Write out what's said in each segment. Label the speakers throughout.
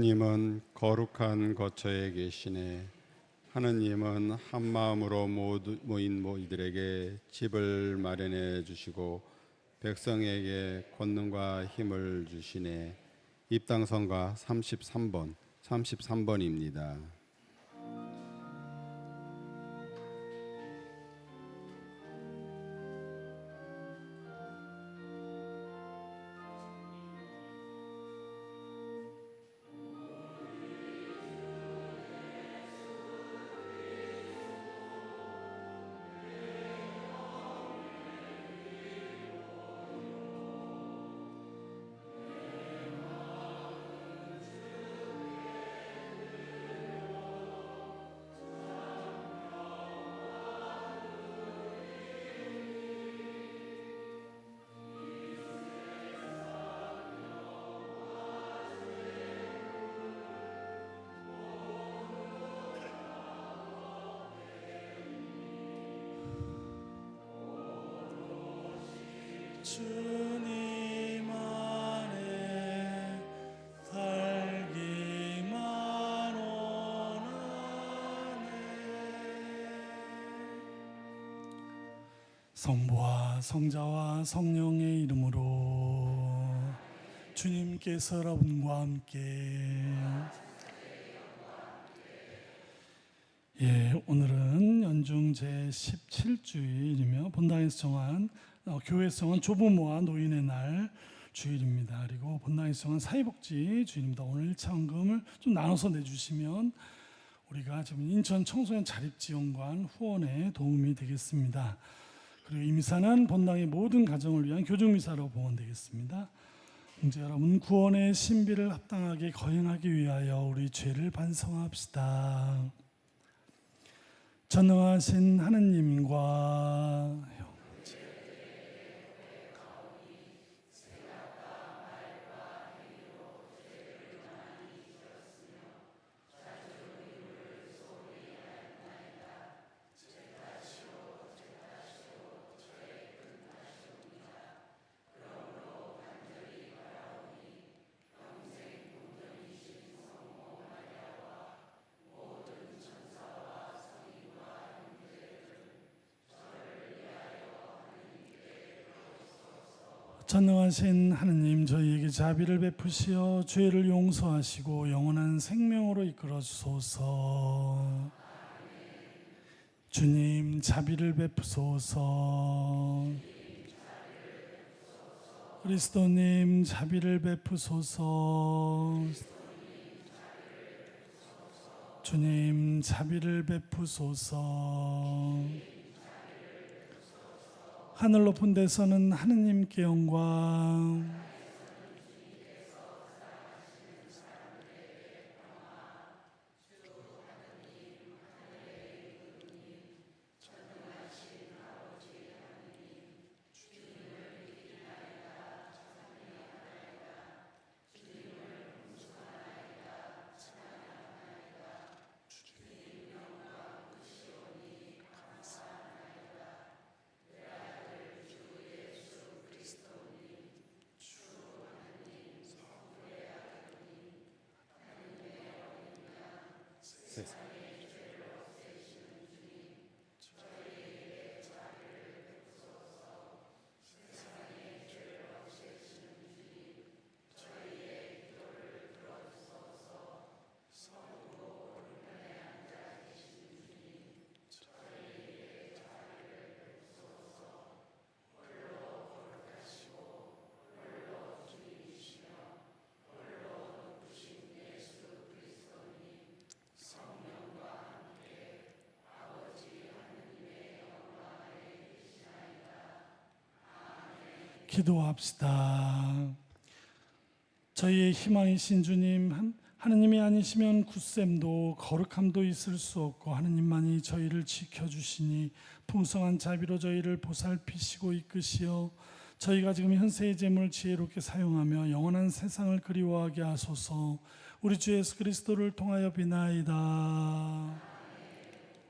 Speaker 1: 하느님은 거룩한 거처에 계시네. 하느님은 한 마음으로 모인 이들에게 집을 마련해 주시고 백성에게 권능과 힘을 주시네. 입당성가 33번입니다.
Speaker 2: 주님 안에 살기만 원하네. 성부와 성자와 성령의 이름으로 주님께서 여러분과 함께 오늘은 연중 제17주일이며 본당에서 정한 교회에서 정한 조부모와 노인의 날 주일입니다. 그리고 본당에서 정한 사회복지 주일입니다. 오늘 1차 헌금을 좀 나눠서 내주시면 우리가 지금 인천 청소년 자립지원관 후원에 도움이 되겠습니다. 그리고 이 미사는 본당의 모든 가정을 위한 교정미사로 봉헌되겠습니다. 형제 여러분, 구원의 신비를 합당하게 거행하기 위하여 우리 죄를 반성합시다. 전능하신 하느님과 전능하신 하느님, 저희에게 자비를 베푸시어 죄를 용서하시고 영원한 생명으로 이끌어 주소서. 주님, 자비를 베푸소서. 그리스도님, 자비를 베푸소서. 주님, 자비를 베푸소서. 하늘 높은 데서는 하느님께 영광, 기도합시다. 저희의 희망이신 주님, 하느님이 아니시면 굳셈도 거룩함도 있을 수 없고 하느님만이 저희를 지켜주시니 풍성한 자비로 저희를 보살피시고 이끄시어 저희가 지금 현세의 재물을 지혜롭게 사용하며 영원한 세상을 그리워하게 하소서. 우리 주 예수 그리스도를 통하여 비나이다.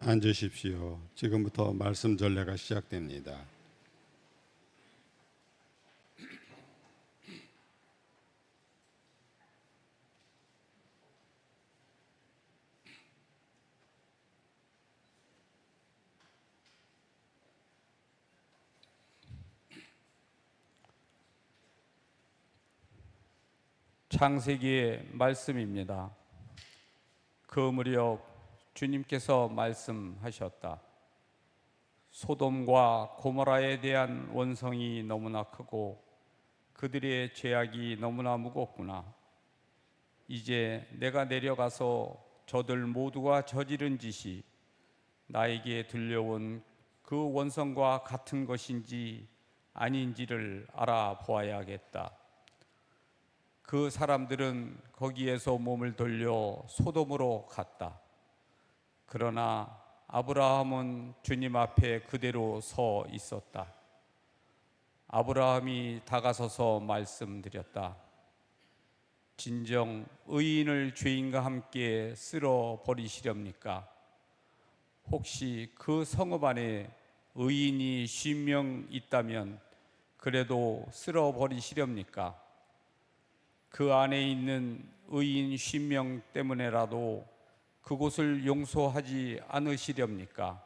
Speaker 1: 앉으십시오. 지금부터 말씀 전례가 시작됩니다.
Speaker 3: 창세기의 말씀입니다. 그 무렵 주님께서 말씀하셨다. 소돔과 고모라에 대한 원성이 너무나 크고 그들의 죄악이 너무나 무겁구나. 이제 내가 내려가서 저들 모두가 저지른 짓이 나에게 들려온 그 원성과 같은 것인지 아닌지를 알아보아야겠다. 그 사람들은 거기에서 몸을 돌려 소돔으로 갔다. 그러나 아브라함은 주님 앞에 그대로 서 있었다. 아브라함이 다가서서 말씀드렸다. 진정 의인을 죄인과 함께 쓸어 버리시렵니까? 혹시 그 성읍 안에 의인이 50명 있다면 그래도 쓸어 버리시렵니까? 그 안에 있는 의인 50명 때문에라도 그곳을 용서하지 않으시렵니까?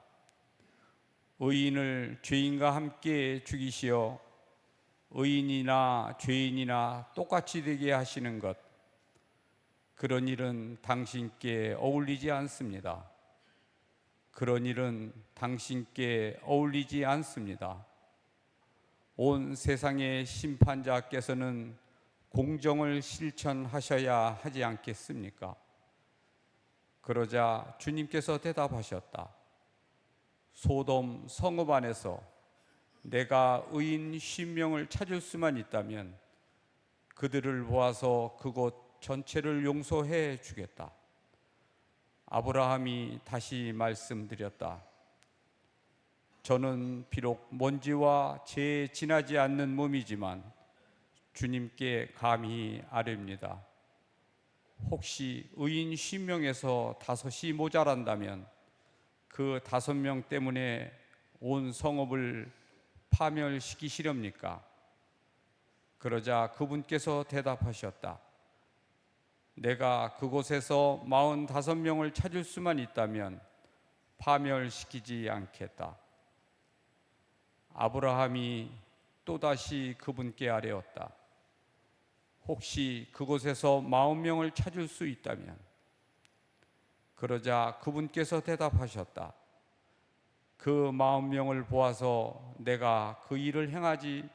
Speaker 3: 의인을 죄인과 함께 죽이시어 의인이나 죄인이나 똑같이 되게 하시는 것, 그런 일은 당신께 어울리지 않습니다. 그런 일은 당신께 어울리지 않습니다. 온 세상의 심판자께서는 공정을 실천하셔야 하지 않겠습니까? 그러자 주님께서 대답하셨다. 소돔 성읍 안에서 내가 의인 50명을 찾을 수만 있다면 그들을 모아서 그곳 전체를 용서해 주겠다. 아브라함이 다시 말씀드렸다. 저는 비록 먼지와 재에 지나지 않는 몸이지만 주님께 감히 아뢰옵니다. 혹시 의인 50명에서 5이 모자란다면 그 5명 때문에 온 성읍을 파멸시키시렵니까? 그러자 그분께서 대답하셨다. 내가 그곳에서 45명을 찾을 수만 있다면 파멸시키지 않겠다. 아브라함이 또다시 그분께 아뢰었다. 혹시 그곳에서 40명을 찾을 수 있다면? 그러자 그분께서 대답하셨다. 그 40명을 보아서 내가 그 일을 행하지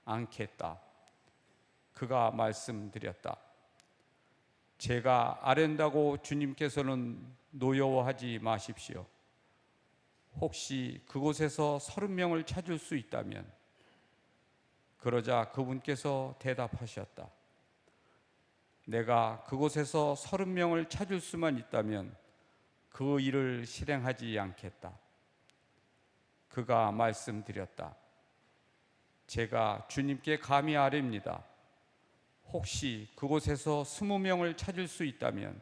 Speaker 3: 않겠다. 그가 말씀드렸다. 제가 아랜다고 주님께서는 노여워하지 마십시오. 혹시 그곳에서 30명을 찾을 수 있다면? 그러자 그분께서 대답하셨다. 내가 그곳에서 30명을 찾을 수만 있다면 그 일을 실행하지 않겠다. 그가 말씀드렸다. 제가 주님께 감히 아뢰옵니다. 혹시 그곳에서 20명을 찾을 수 있다면?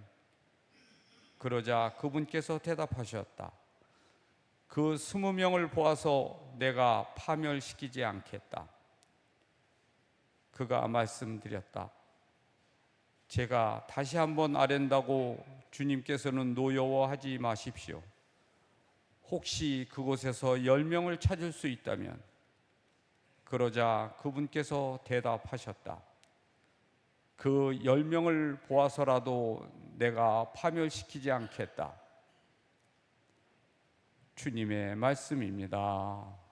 Speaker 3: 그러자 그분께서 대답하셨다. 그 20명을 보아서 내가 파멸시키지 않겠다. 그가 말씀드렸다. 제가 다시 한번 아랜다고 주님께서는 노여워하지 마십시오. 혹시 그곳에서 10명을 찾을 수 있다면? 그러자 그분께서 대답하셨다. 그 10명을 보아서라도 내가 파멸시키지 않겠다. 주님의 말씀입니다.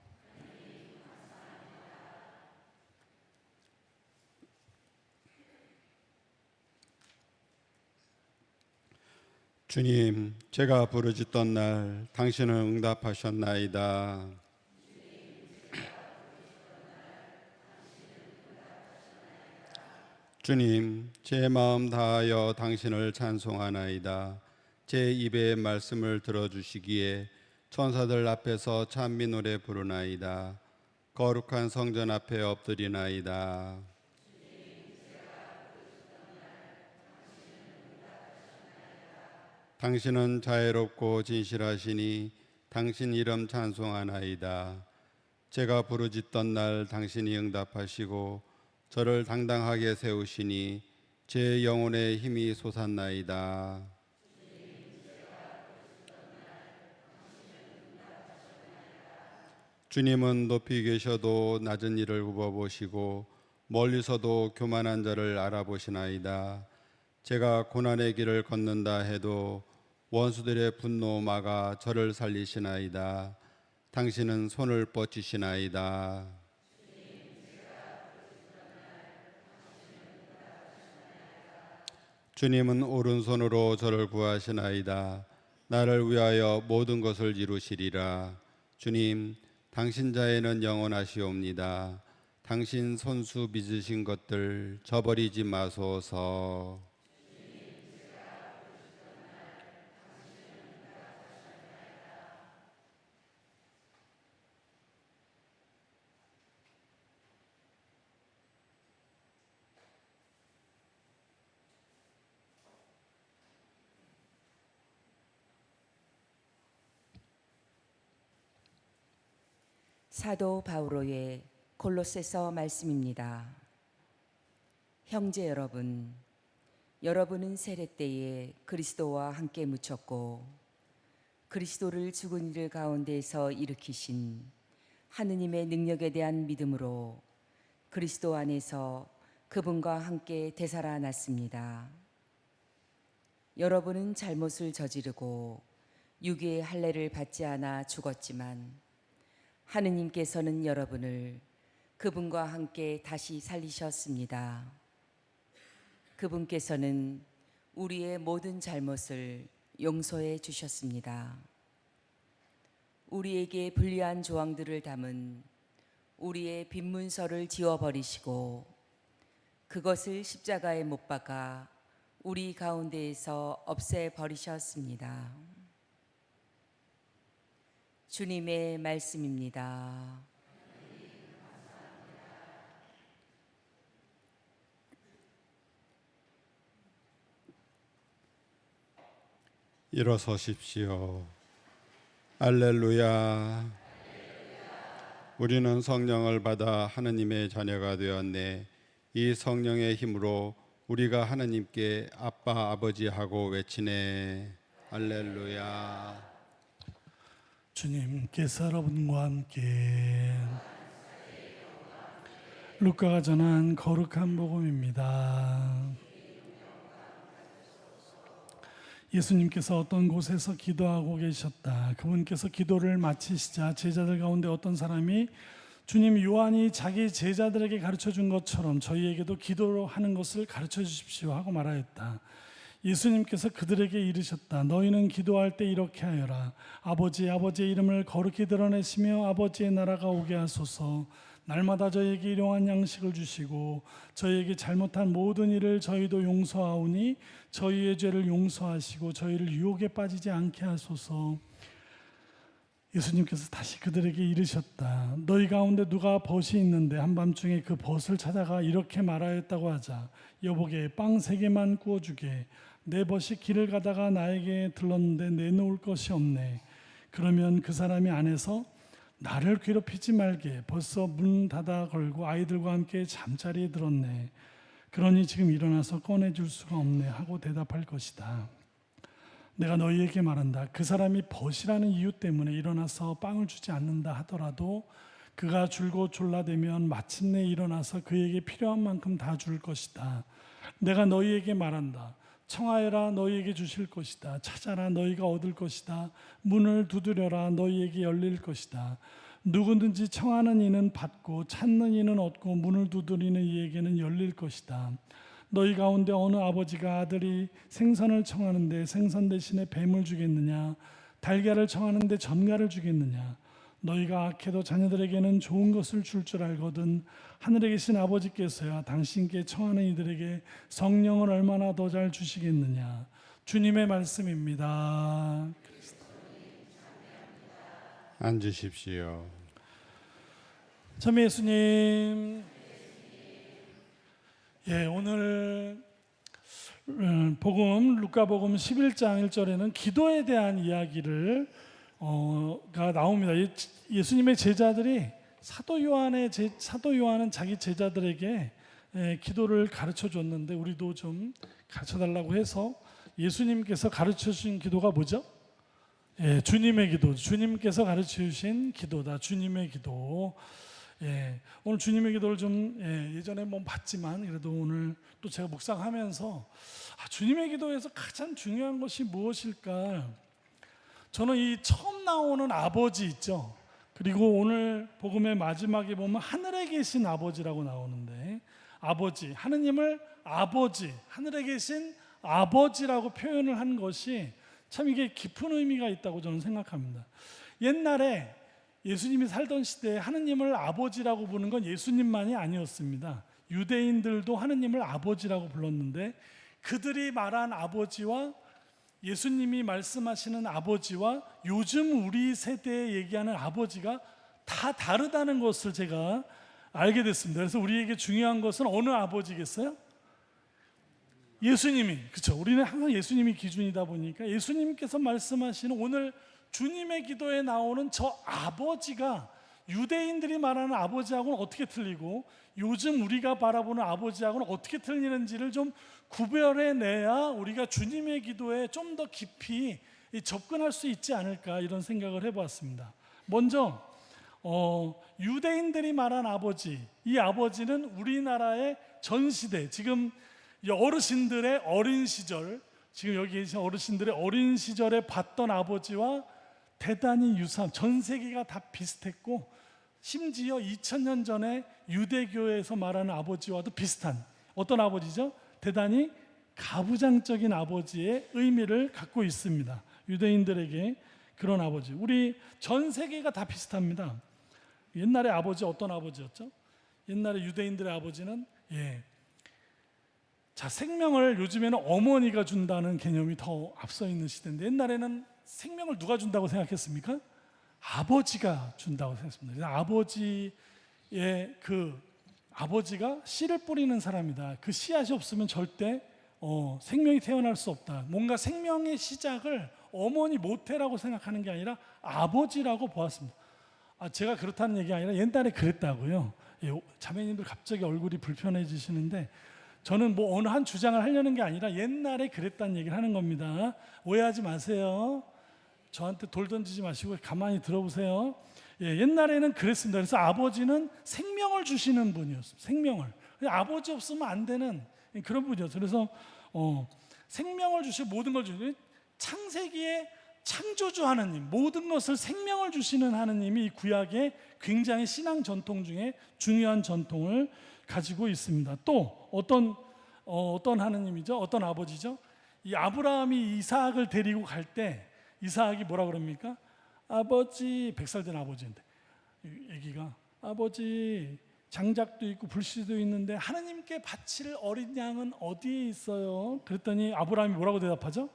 Speaker 1: 주님, 제가 부르짖던 날 당신은 응답하셨나이다. 주님, 제 마음 다하여 당신을 찬송하나이다. 제 입의 말씀을 들어주시기에 천사들 앞에서 찬미 노래 부르나이다. 거룩한 성전 앞에 엎드리나이다. 당신은 자애롭고 진실하시니 당신 이름 찬송하나이다. 제가 부르짖던 날 당신이 응답하시고 저를 당당하게 세우시니 제 영혼의 힘이 솟았나이다. 주님은 높이 계셔도 낮은 이를 굽어보시고 멀리서도 교만한 자를 알아보시나이다. 제가 고난의 길을 걷는다 해도 원수들의 분노 막아 저를 살리시나이다. 당신은 손을 뻗치시나이다. 주님은 오른손으로 저를 구하시나이다. 나를 위하여 모든 것을 이루시리라. 주님, 당신 자에는 영원하시옵니다. 당신 손수 빚으신 것들 저버리지 마소서.
Speaker 4: 사도 바오로의 골로새서 말씀입니다. 형제 여러분, 여러분은 세례 때에 그리스도와 함께 묻혔고 그리스도를 죽은 이들 가운데에서 일으키신 하느님의 능력에 대한 믿음으로 그리스도 안에서 그분과 함께 되살아났습니다. 여러분은 잘못을 저지르고 육의 할례를 받지 않아 죽었지만 하느님께서는 여러분을 그분과 함께 다시 살리셨습니다. 그분께서는 우리의 모든 잘못을 용서해 주셨습니다. 우리에게 불리한 조항들을 담은 우리의 빈문서를 지워버리시고 그것을 십자가에 못 박아 우리 가운데에서 없애버리셨습니다. 주님의 말씀입니다.
Speaker 1: 일어서십시오. 알렐루야. 우리는 성령을 받아 하느님의 자녀가 되었네. 이 성령의 힘으로 우리가 하느님께 아빠 아버지 하고 외치네. 할렐루야.
Speaker 2: 주님께서 여러분과 함께 루카가 전한 거룩한 복음입니다. 예수님께서 어떤 곳에서 기도하고 계셨다. 그분께서 기도를 마치시자 제자들 가운데 어떤 사람이 주님, 요한이 자기 제자들에게 가르쳐 준 것처럼 저희에게도 기도하는 것을 가르쳐 주십시오 하고 말하였다. 예수님께서 그들에게 이르셨다. 너희는 기도할 때 이렇게 하여라. 아버지의 이름을 거룩히 드러내시며 아버지의 나라가 오게 하소서. 날마다 저희에게 일용할 양식을 주시고 저희에게 잘못한 모든 일을 저희도 용서하오니 저희의 죄를 용서하시고 저희를 유혹에 빠지지 않게 하소서. 예수님께서 다시 그들에게 이르셨다. 너희 가운데 누가 벗이 있는데 한밤중에 그 벗을 찾아가 이렇게 말하였다고 하자. 여보게 빵 3개만 구워주게. 내 벗이 길을 가다가 나에게 들렀는데 내놓을 것이 없네. 그러면 그 사람이 안에서 나를 괴롭히지 말게. 벌써 문 닫아 걸고 아이들과 함께 잠자리에 들었네. 그러니 지금 일어나서 꺼내줄 수가 없네 하고 대답할 것이다. 내가 너희에게 말한다. 그 사람이 벗이라는 이유 때문에 일어나서 빵을 주지 않는다 하더라도 그가 줄곧 졸라대면 마침내 일어나서 그에게 필요한 만큼 다 줄 것이다. 내가 너희에게 말한다. 청하여라 너희에게 주실 것이다. 찾아라 너희가 얻을 것이다. 문을 두드려라 너희에게 열릴 것이다. 누구든지 청하는 이는 받고 찾는 이는 얻고 문을 두드리는 이에게는 열릴 것이다. 너희 가운데 어느 아버지가 아들이 생선을 청하는데 생선 대신에 뱀을 주겠느냐? 달걀을 청하는데 전갈을 주겠느냐? 너희가 악해도 자녀들에게는 좋은 것을 줄 줄 알거든 하늘에 계신 아버지께서야 당신께 청하는 이들에게 성령을 얼마나 더 잘 주시겠느냐. 주님의 말씀입니다.
Speaker 1: 앉으십시오.
Speaker 2: 참 예수님, 오늘 복음 루카복음 11장 1절에는 기도에 대한 이야기를 가 나옵니다. 예수님의 제자들이 사도 요한은 자기 제자들에게 기도를 가르쳐 줬는데 우리도 좀 가르쳐 달라고 해서 예수님께서 가르쳐 주신 기도가 뭐죠? 주님의 기도. 주님께서 가르쳐 주신 기도다. 주님의 기도. 오늘 주님의 기도를 좀 예전에 뭐 봤지만 그래도 오늘 또 제가 묵상하면서 주님의 기도에서 가장 중요한 것이 무엇일까? 저는 이 처음 나오는 아버지 있죠. 그리고 오늘 복음의 마지막에 보면 하늘에 계신 아버지라고 나오는데, 아버지, 하느님을 아버지, 하늘에 계신 아버지라고 표현을 한 것이 참 이게 깊은 의미가 있다고 저는 생각합니다. 옛날에 예수님이 살던 시대에 하느님을 아버지라고 부르는 건 예수님만이 아니었습니다. 유대인들도 하느님을 아버지라고 불렀는데, 그들이 말한 아버지와 예수님이 말씀하시는 아버지와 요즘 우리 세대에 얘기하는 아버지가 다 다르다는 것을 제가 알게 됐습니다. 그래서 우리에게 중요한 것은 어느 아버지겠어요? 예수님이, 그렇죠. 우리는 항상 예수님이 기준이다 보니까 예수님께서 말씀하시는 오늘 주님의 기도에 나오는 저 아버지가 유대인들이 말하는 아버지하고는 어떻게 틀리고 요즘 우리가 바라보는 아버지하고는 어떻게 틀리는지를 좀 구별해내야 우리가 주님의 기도에 좀 더 깊이 접근할 수 있지 않을까, 이런 생각을 해보았습니다. 먼저 유대인들이 말한 아버지, 이 아버지는 우리나라의 전시대, 지금 어르신들의 어린 시절, 지금 여기 계신 어르신들의 어린 시절에 봤던 아버지와 대단히 유사한, 전 세계가 다 비슷했고 심지어 2000년 전에 유대교에서 말하는 아버지와도 비슷한 어떤 아버지죠? 대단히 가부장적인 아버지의 의미를 갖고 있습니다. 유대인들에게 그런 아버지, 우리 전 세계가 다 비슷합니다. 옛날에 아버지 어떤 아버지였죠? 옛날에 유대인들의 아버지는 생명을 요즘에는 어머니가 준다는 개념이 더 앞서 있는 시대인데, 옛날에는 생명을 누가 준다고 생각했습니까? 아버지가 준다고 생각했습니다. 아버지가 씨를 뿌리는 사람이다. 그 씨앗이 없으면 절대 생명이 태어날 수 없다. 뭔가 생명의 시작을 어머니 모태라고 생각하는 게 아니라 아버지라고 보았습니다. 제가 그렇다는 얘기가 아니라 옛날에 그랬다고요. 자매님들 갑자기 얼굴이 불편해지시는데, 저는 뭐 어느 한 주장을 하려는 게 아니라 옛날에 그랬다는 얘기를 하는 겁니다. 오해하지 마세요. 저한테 돌 던지지 마시고 가만히 들어보세요. 옛날에는 그랬습니다. 그래서 아버지는 생명을 주시는 분이었습니다. 생명을. 아버지 없으면 안 되는 그런 분이었어요. 그래서 생명을 주시고 모든 걸 주시는, 창세기의 창조주 하느님, 모든 것을 생명을 주시는 하느님이 이 구약의 굉장히 신앙 전통 중에 중요한 전통을 가지고 있습니다. 또 어떤 하느님이죠? 어떤 아버지죠? 이 아브라함이 이삭을 데리고 갈 때 이삭이 뭐라 그럽니까? 아버지, 100살 된 아버지인데 애기가 아버지, 장작도 있고 불씨도 있는데 하느님께 바칠 어린 양은 어디에 있어요? 그랬더니 아브라함이 뭐라고 대답하죠?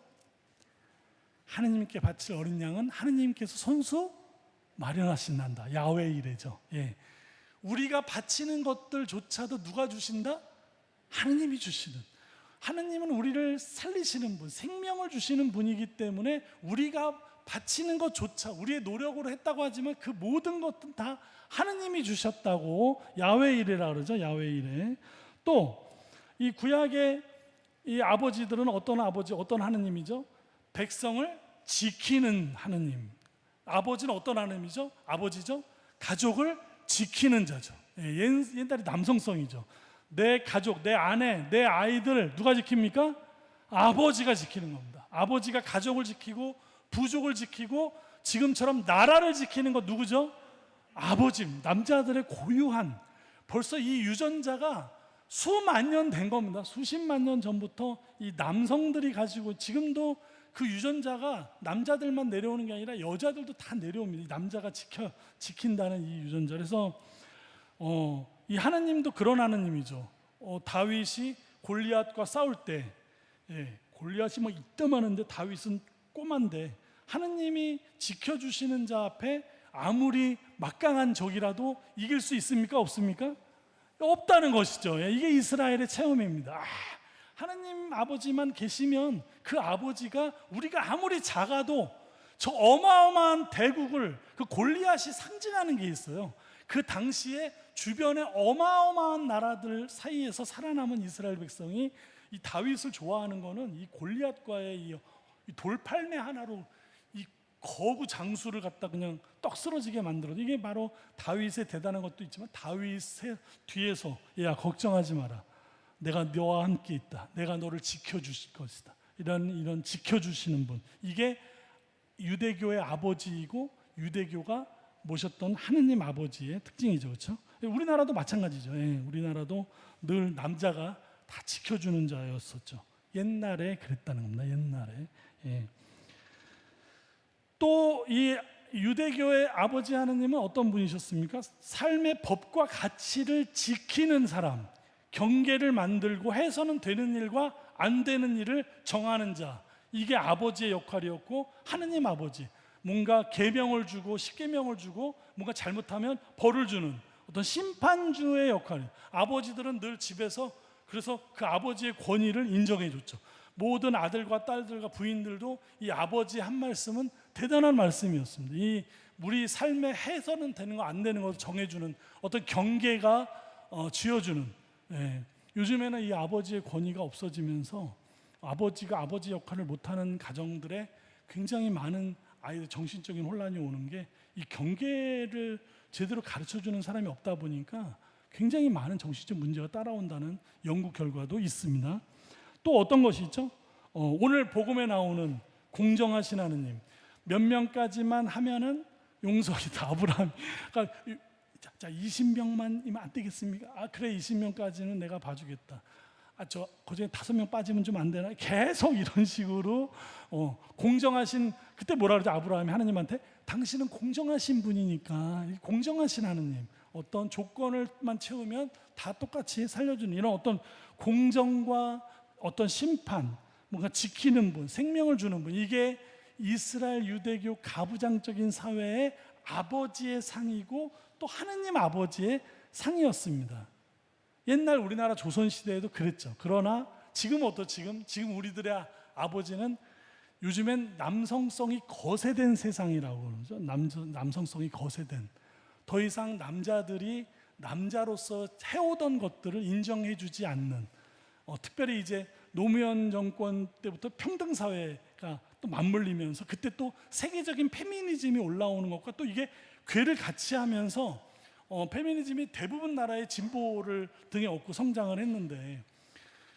Speaker 2: 하느님께 바칠 어린 양은 하느님께서 손수 마련하신단다. 야훼 이레죠. 우리가 바치는 것들조차도 누가 주신다? 하느님이 주시는. 하느님은 우리를 살리시는 분, 생명을 주시는 분이기 때문에 우리가 바치는 것조차 우리의 노력으로 했다고 하지만 그 모든 것은 다 하느님이 주셨다고 야훼 이레라 그러죠. 야훼 이레. 또 이 구약의 이 아버지들은 어떤 아버지, 어떤 하느님이죠? 백성을 지키는 하느님. 아버지는 어떤 하느님이죠? 아버지죠? 가족을 지키는 자죠. 옛날에 남성성이죠. 내 가족, 내 아내, 내 아이들 누가 지킵니까? 아버지가 지키는 겁니다. 아버지가 가족을 지키고 부족을 지키고 지금처럼 나라를 지키는 것 누구죠? 아버지입니다. 남자들의 고유한, 벌써 이 유전자가 수만 년 된 겁니다. 수십만 년 전부터 이 남성들이 가지고, 지금도 그 유전자가 남자들만 내려오는 게 아니라 여자들도 다 내려옵니다. 이 남자가 지킨다는 이 유전자. 그래서 이 하나님도 그런 하나님이죠. 다윗이 골리앗과 싸울 때, 골리앗이 뭐 이따만한데 다윗은 꼬만데 하나님이 지켜주시는 자 앞에 아무리 막강한 적이라도 이길 수 있습니까? 없습니까? 없다는 것이죠. 이게 이스라엘의 체험입니다. 하나님 아버지만 계시면 그 아버지가 우리가 아무리 작아도 저 어마어마한 대국을, 그 골리앗이 상징하는 게 있어요. 그 당시에 주변의 어마어마한 나라들 사이에서 살아남은 이스라엘 백성이 이 다윗을 좋아하는 거는 이 골리앗과의 이 돌팔매 하나로 이 거구 장수를 갖다 그냥 떡 쓰러지게 만들어도, 이게 바로 다윗의 대단한 것도 있지만 다윗의 뒤에서 야 걱정하지 마라, 내가 너와 함께 있다, 내가 너를 지켜주실 것이다, 이런 지켜주시는 분, 이게 유대교의 아버지이고 유대교가 모셨던 하느님 아버지의 특징이죠. 그렇죠? 우리나라도 마찬가지죠. 예, 우리나라도 늘 남자가 다 지켜주는 자였었죠. 옛날에 그랬다는 겁니다. 옛날에. 예. 또 이 유대교의 아버지 하느님은 어떤 분이셨습니까? 삶의 법과 가치를 지키는 사람, 경계를 만들고 해서는 되는 일과 안 되는 일을 정하는 자, 이게 아버지의 역할이었고, 하느님 아버지, 뭔가 계명을 주고 십계명을 주고 뭔가 잘못하면 벌을 주는 어떤 심판주의 역할. 아버지들은 늘 집에서 그래서 그 아버지의 권위를 인정해 줬죠. 모든 아들과 딸들과 부인들도 이 아버지의 한 말씀은 대단한 말씀이었습니다. 이 우리 삶에 해서는 되는 거 안 되는 것을 정해주는 어떤 경계가 쥐어주는. 예. 요즘에는 이 아버지의 권위가 없어지면서 아버지가 아버지 역할을 못하는 가정들에 굉장히 많은 아이들 정신적인 혼란이 오는 게, 이 경계를 제대로 가르쳐주는 사람이 없다 보니까 굉장히 많은 정신적 문제가 따라온다는 연구 결과도 있습니다. 또 어떤 것이 있죠? 오늘 복음에 나오는 공정하신 하느님, 몇 명까지만 하면은 용서이다. 아브라함, 그러니까 자 20명만이면 안 되겠습니까? 아 그래, 20명까지는 내가 봐주겠다. 저 그중에 5명 빠지면 좀 안 되나? 계속 이런 식으로 공정하신, 그때 뭐라 그러죠? 아브라함이 하느님한테 당신은 공정하신 분이니까, 공정하신 하느님, 어떤 조건을만 채우면 다 똑같이 살려주는 이런 어떤 공정과 어떤 심판, 뭔가 지키는 분, 생명을 주는 분, 이게 이스라엘 유대교 가부장적인 사회의 아버지의 상이고 또 하느님 아버지의 상이었습니다. 옛날 우리나라 조선시대에도 그랬죠. 그러나 지금 지금 우리들의 아버지는 요즘엔 남성성이 거세된 세상이라고 그러죠. 남성성이 거세된, 더 이상 남자들이 남자로서 해오던 것들을 인정해 주지 않는, 특별히 이제 노무현 정권 때부터 평등사회가 또 맞물리면서 그때 또 세계적인 페미니즘이 올라오는 것과 또 이게 궤를 같이 하면서 페미니즘이 대부분 나라의 진보를 등에 업고 성장을 했는데,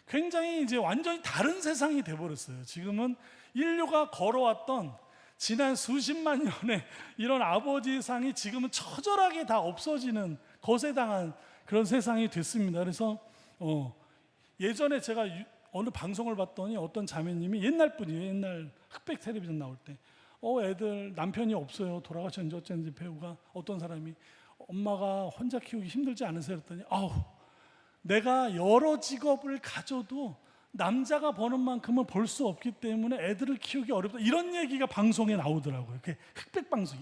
Speaker 2: 굉장히 이제 완전히 다른 세상이 돼버렸어요. 지금은 인류가 걸어왔던 지난 수십만 년의 이런 아버지상이 지금은 처절하게 다 없어지는, 거세당한 그런 세상이 됐습니다. 그래서 예전에 제가 어느 방송을 봤더니 어떤 자매님이, 옛날 분이에요. 옛날 흑백 텔레비전 나올 때 애들 남편이 없어요, 돌아가셨는지 어쩐지, 배우가 어떤 사람이 엄마가 혼자 키우기 힘들지 않으세요? 그랬더니 내가 여러 직업을 가져도 남자가 버는 만큼은 벌 수 없기 때문에 애들을 키우기 어렵다, 이런 얘기가 방송에 나오더라고요. 그게 흑백 방송,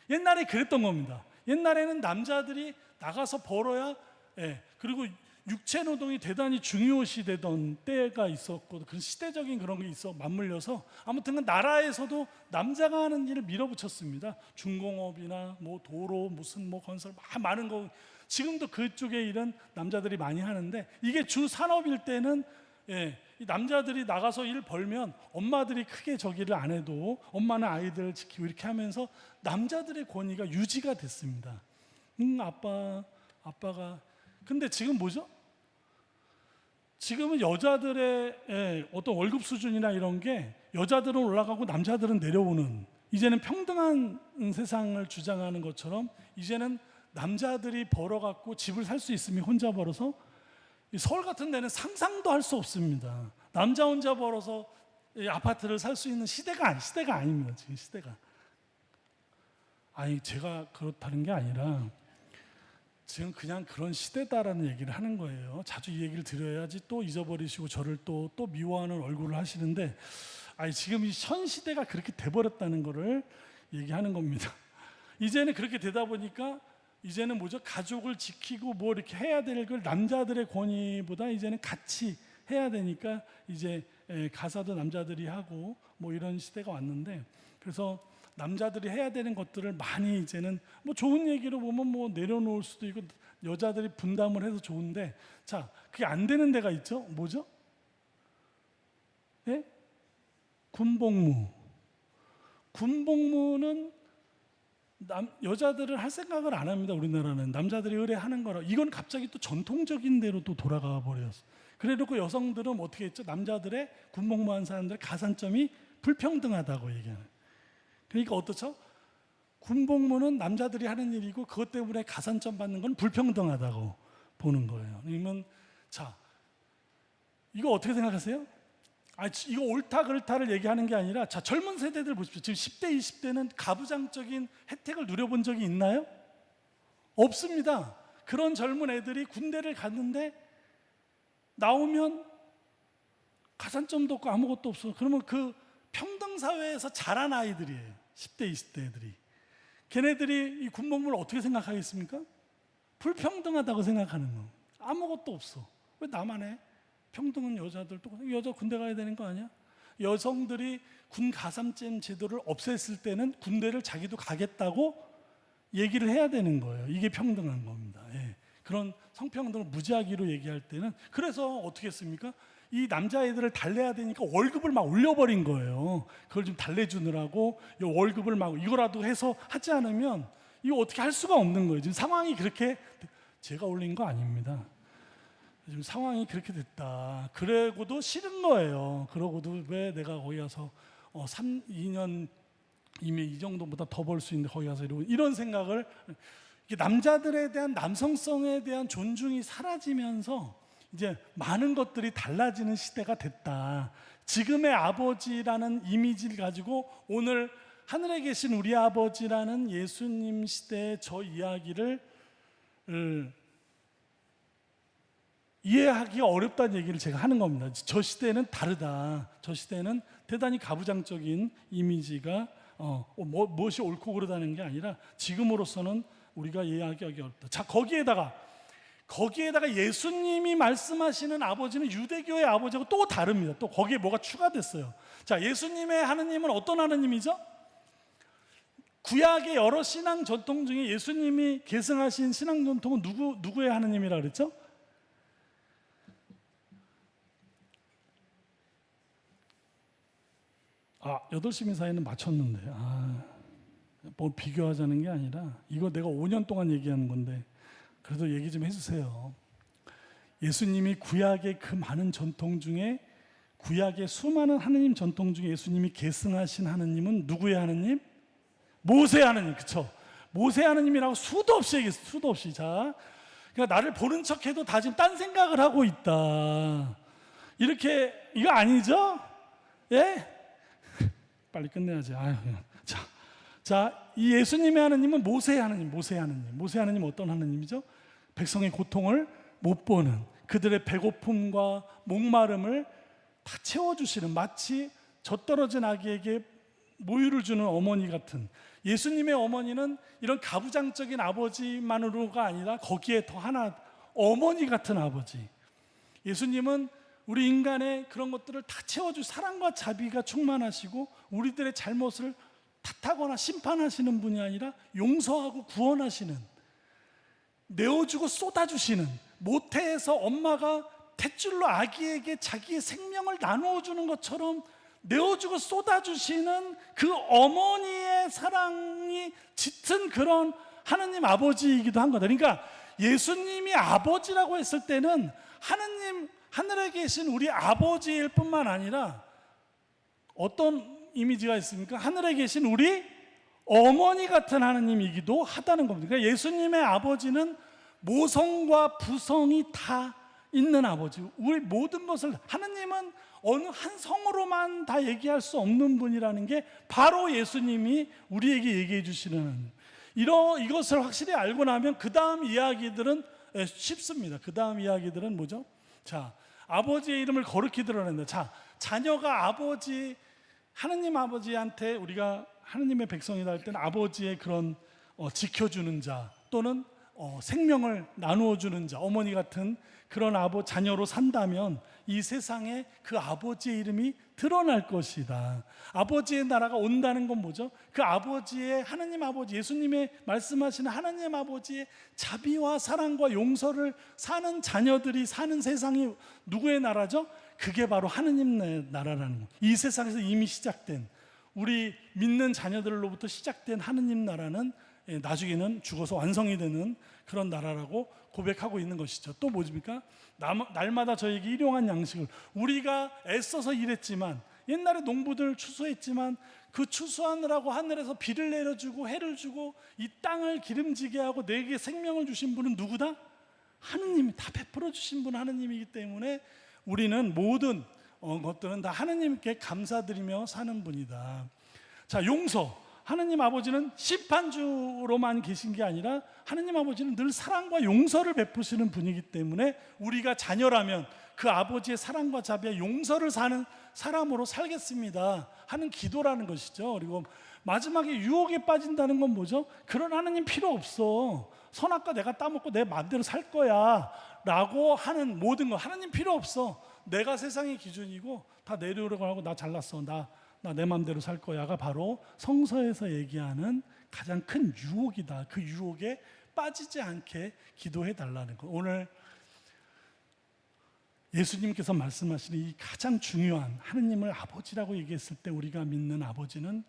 Speaker 2: 옛날에 그랬던 겁니다. 옛날에는 남자들이 나가서 벌어야, 그리고 육체 노동이 대단히 중요시되던 때가 있었고, 그런 시대적인 그런 게 있어 맞물려서 아무튼 나라에서도 남자가 하는 일을 밀어붙였습니다. 중공업이나 뭐 도로, 무슨 뭐 건설, 많은 거, 지금도 그쪽의 일은 남자들이 많이 하는데, 이게 주 산업일 때는 이 남자들이 나가서 일 벌면 엄마들이 크게 저기를 안 해도 엄마는 아이들 지키고 이렇게 하면서 남자들의 권위가 유지가 됐습니다. 아빠가. 근데 지금 뭐죠? 지금은 여자들의 어떤 월급 수준이나 이런 게 여자들은 올라가고 남자들은 내려오는, 이제는 평등한 세상을 주장하는 것처럼 이제는 남자들이 벌어갖고 집을 살 수 있으면 혼자 벌어서, 서울 같은 데는 상상도 할 수 없습니다. 남자 혼자 벌어서 아파트를 살 수 있는 시대가 아닙니다. 지금 시대가. 제가 그렇다는 게 아니라 지금 그냥 그런 시대다라는 얘기를 하는 거예요. 자주 이 얘기를 드려야지 또 잊어버리시고 저를 또 미워하는 얼굴을 하시는데, 지금 이 현 시대가 그렇게 돼버렸다는 거를 얘기하는 겁니다. 이제는 그렇게 되다 보니까 이제는 뭐죠? 가족을 지키고 뭐 이렇게 해야 될 걸 남자들의 권위보다 이제는 같이 해야 되니까 이제 가사도 남자들이 하고 뭐 이런 시대가 왔는데, 그래서 남자들이 해야 되는 것들을 많이 이제는 뭐 좋은 얘기로 보면 뭐 내려놓을 수도 있고 여자들이 분담을 해서 좋은데, 자 그게 안 되는 데가 있죠. 뭐죠? 군복무. 군복무는 여자들은 할 생각을 안 합니다. 우리나라는 남자들이 의뢰하는 거라. 이건 갑자기 또 전통적인 대로 또 돌아가 버렸어. 그래놓고 여성들은 어떻게 했죠? 남자들의 군복무한 사람들의 가산점이 불평등하다고 얘기하는. 그러니까 어떻죠? 군복무는 남자들이 하는 일이고 그것 때문에 가산점 받는 건 불평등하다고 보는 거예요. 그러면 자, 이거 어떻게 생각하세요? 이거 옳다 그렇다를 얘기하는 게 아니라, 자, 젊은 세대들 보십시오. 지금 10대, 20대는 가부장적인 혜택을 누려본 적이 있나요? 없습니다. 그런 젊은 애들이 군대를 갔는데 나오면 가산점도 없고 아무것도 없어. 그러면 그 평등사회에서 자란 아이들이에요. 10대, 20대 애들이. 걔네들이 이 군복무를 어떻게 생각하겠습니까? 불평등하다고 생각하는 거. 아무것도 없어. 왜 나만 해? 평등은 여자들도, 여자 군대 가야 되는 거 아니야? 여성들이 군 가산점 제도를 없앴을 때는 군대를 자기도 가겠다고 얘기를 해야 되는 거예요. 이게 평등한 겁니다. 예. 그런 성평등을 무지하기로 얘기할 때는, 그래서 어떻게 했습니까? 이 남자애들을 달래야 되니까 월급을 막 올려버린 거예요. 그걸 좀 달래주느라고 이 월급을 막 이거라도 해서 하지 않으면 이거 어떻게 할 수가 없는 거예요. 지금 상황이 그렇게, 제가 올린 거 아닙니다. 지금 상황이 그렇게 됐다. 그러고도 싫은 거예요. 그러고도 왜 내가 거기 가서 2년 이미 이 정도보다 더 벌 수 있는데 거기 가서 이런 생각을, 남자들에 대한 남성성에 대한 존중이 사라지면서 이제 많은 것들이 달라지는 시대가 됐다. 지금의 아버지라는 이미지를 가지고 오늘 하늘에 계신 우리 아버지라는 예수님 시대의 저 이야기를 이해하기가 어렵다는 얘기를 제가 하는 겁니다. 저 시대는 다르다. 저 시대는 대단히 가부장적인 이미지가 무엇이 옳고 그르다는 게 아니라 지금으로서는 우리가 이해하기 어렵다. 자, 거기에다가 예수님이 말씀하시는 아버지는 유대교의 아버지하고 또 다릅니다. 또 거기에 뭐가 추가됐어요. 자, 예수님의 하느님은 어떤 하느님이죠? 구약의 여러 신앙 전통 중에 예수님이 계승하신 신앙 전통은 누구의 하느님이라 그랬죠? 8시 미사에는 맞췄는데, 뭐 비교하자는 게 아니라 이거 내가 5년 동안 얘기하는 건데 그래도 얘기 좀 해주세요. 예수님이 구약의 그 많은 전통 중에, 구약의 수많은 하느님 전통 중에 예수님이 계승하신 하느님은 누구의 하느님? 모세의 하느님. 그쵸? 모세의 하느님이라고 수도 없이 얘기했어요. 수도 없이. 자, 그러니까 나를 보는 척해도 다 지금 딴 생각을 하고 있다. 이렇게, 이거 아니죠? 예? 빨리 끝내야지. 자, 이 예수님의 하느님은 모세의 하느님. 모세의 하느님 어떤 하느님이죠? 백성의 고통을 못 보는, 그들의 배고픔과 목마름을 다 채워주시는, 마치 젖떨어진 아기에게 모유를 주는 어머니 같은, 예수님의 어머니는 이런 가부장적인 아버지만으로가 아니라 거기에 더 하나 어머니 같은 아버지. 예수님은 우리 인간의 그런 것들을 다 채워줄 사랑과 자비가 충만하시고 우리들의 잘못을 탓하거나 심판하시는 분이 아니라 용서하고 구원하시는, 내어주고 쏟아주시는, 모태에서 엄마가 탯줄로 아기에게 자기의 생명을 나누어주는 것처럼 내어주고 쏟아주시는 그 어머니의 사랑이 짙은 그런 하느님 아버지이기도 한 거다. 그러니까 예수님이 아버지라고 했을 때는 하느님, 하늘에 계신 우리 아버지일 뿐만 아니라 어떤 이미지가 있습니까? 하늘에 계신 우리 어머니 같은 하느님이기도 하다는 겁니다. 그러니까 예수님의 아버지는 모성과 부성이 다 있는 아버지. 우리 모든 것을, 하느님은 어느 한 성으로만 다 얘기할 수 없는 분이라는 게 바로 예수님이 우리에게 얘기해 주시는, 이것을 확실히 알고 나면 그 다음 이야기들은 쉽습니다. 그 다음 이야기들은 뭐죠? 자, 아버지의 이름을 거룩히 드러낸다. 자, 자녀가 아버지, 하느님 아버지한테, 우리가 하느님의 백성이다 할 때는 아버지의 그런 지켜주는 자, 또는 생명을 나누어 주는 자, 어머니 같은 그런 자녀로 산다면 이 세상에 그 아버지의 이름이 드러날 것이다. 아버지의 나라가 온다는 건 뭐죠? 그 아버지의, 하느님 아버지, 예수님의 말씀하시는 하느님 아버지의 자비와 사랑과 용서를 사는 자녀들이 사는 세상이 누구의 나라죠? 그게 바로 하느님 나라라는 거. 이 세상에서 이미 시작된, 우리 믿는 자녀들로부터 시작된 하느님 나라는 나중에는 죽어서 완성이 되는 그런 나라라고 고백하고 있는 것이죠. 또 뭐입니까? 날마다 저에게 일용할 양식을, 우리가 애써서 일했지만, 옛날에 농부들 추수했지만 그 추수하느라고 하늘에서 비를 내려주고 해를 주고 이 땅을 기름지게 하고 내게 생명을 주신 분은 누구다? 하느님이 다 베풀어 주신 분 하느님이기 때문에 우리는 모든 것들은 다 하느님께 감사드리며 사는 분이다. 자, 용서. 하느님 아버지는 심판주로만 계신 게 아니라 하느님 아버지는 늘 사랑과 용서를 베푸시는 분이기 때문에 우리가 자녀라면 그 아버지의 사랑과 자비와 용서를 사는 사람으로 살겠습니다 하는 기도라는 것이죠. 그리고 마지막에 유혹에 빠진다는 건 뭐죠? 그런 하느님 필요 없어, 선악과 내가 따먹고 내 마음대로 살 거야 라고 하는 모든 거, 하느님 필요 없어, 내가 세상의 기준이고 다 내려오려고 하고 나 잘났어, 나 내 마음대로 살 거야가 바로 성서에서 얘기하는 가장 큰 유혹이다. 그 유혹에 빠지지 않게 기도해 달라는 거. 오늘 예수님께서 말씀하시는 이 가장 중요한 하느님을 아버지라고 얘기했을 때 우리가 믿는 아버지는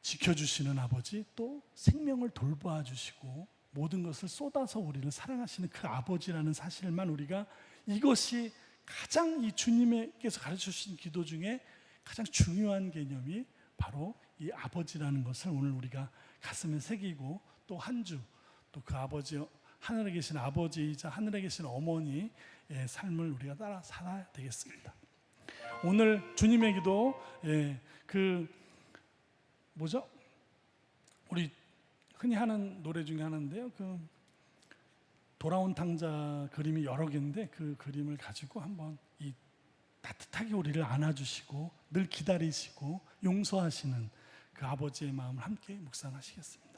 Speaker 2: 지켜주시는 아버지, 또 생명을 돌봐 주시고 모든 것을 쏟아서 우리를 사랑하시는 그 아버지라는 사실만, 우리가 이것이 가장 이 주님께서 가르쳐 주신 기도 중에 가장 중요한 개념이 바로 이 아버지라는 것을 오늘 우리가 가슴에 새기고, 또 한 주 또 그 아버지, 하늘에 계신 아버지이자 하늘에 계신 어머니의 삶을 우리가 따라 살아야 되겠습니다. 오늘 주님의 기도, 우리 흔히 하는 노래 중에 하나인데요, 돌아온 탕자 그림이 여러 개인데 그 그림을 가지고 한번 이 따뜻하게 우리를 안아주시고 늘 기다리시고 용서하시는 그 아버지의 마음을 함께 묵상하시겠습니다.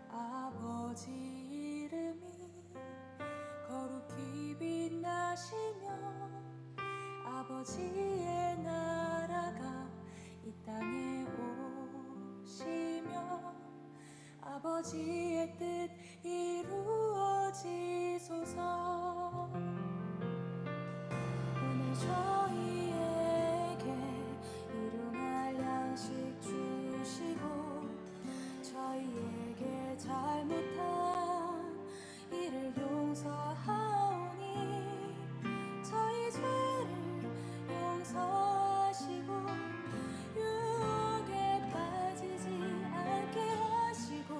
Speaker 5: 아버지 이름이 거룩히 빛나시며 아버지의 나라가 이 땅에 오시며 아버지의 뜻 이루어지소서. 오늘 저희에게 일용할 양식 주시고 저희에게 잘못한 일을 용서하오니 저희 죄를 용서하시고 유혹에 빠지지 않게 하시고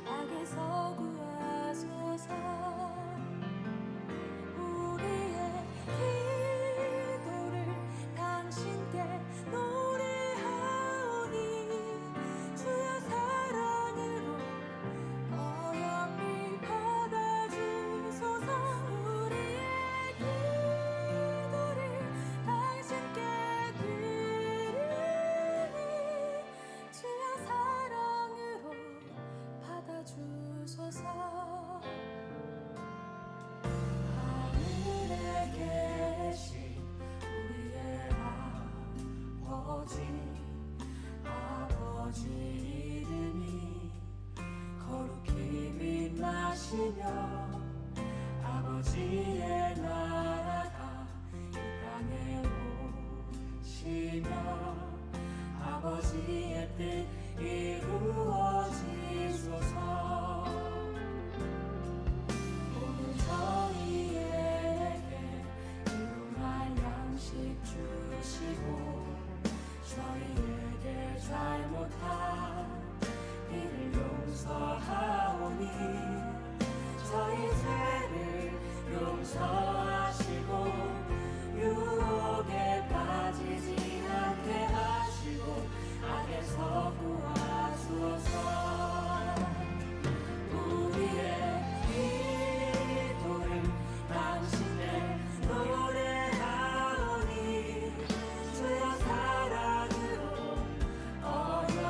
Speaker 5: 악에서 구하소서. 우리의 기도를 당신께 노래하오니 주여 사랑으로 어영히 받아주소서. 우리의 기도를 당신께 드리니 주여 사랑으로 받아주소서. 하늘에 계신 우리의 아버지 이름이 거룩히 빛나시며 아버지의 나라가 이 땅에 오시며 아버지의 뜻 이루어지소서. 오늘 저희에게 일용할 양식 주시고 저희에게 잘못한 일을 용서하오니 저희 죄를 용서하시고 유혹에 빠지지 않게 하시고 악에서 구하소서. 우리의 기도를 당신께 노래하오니 주여 사랑으로 어여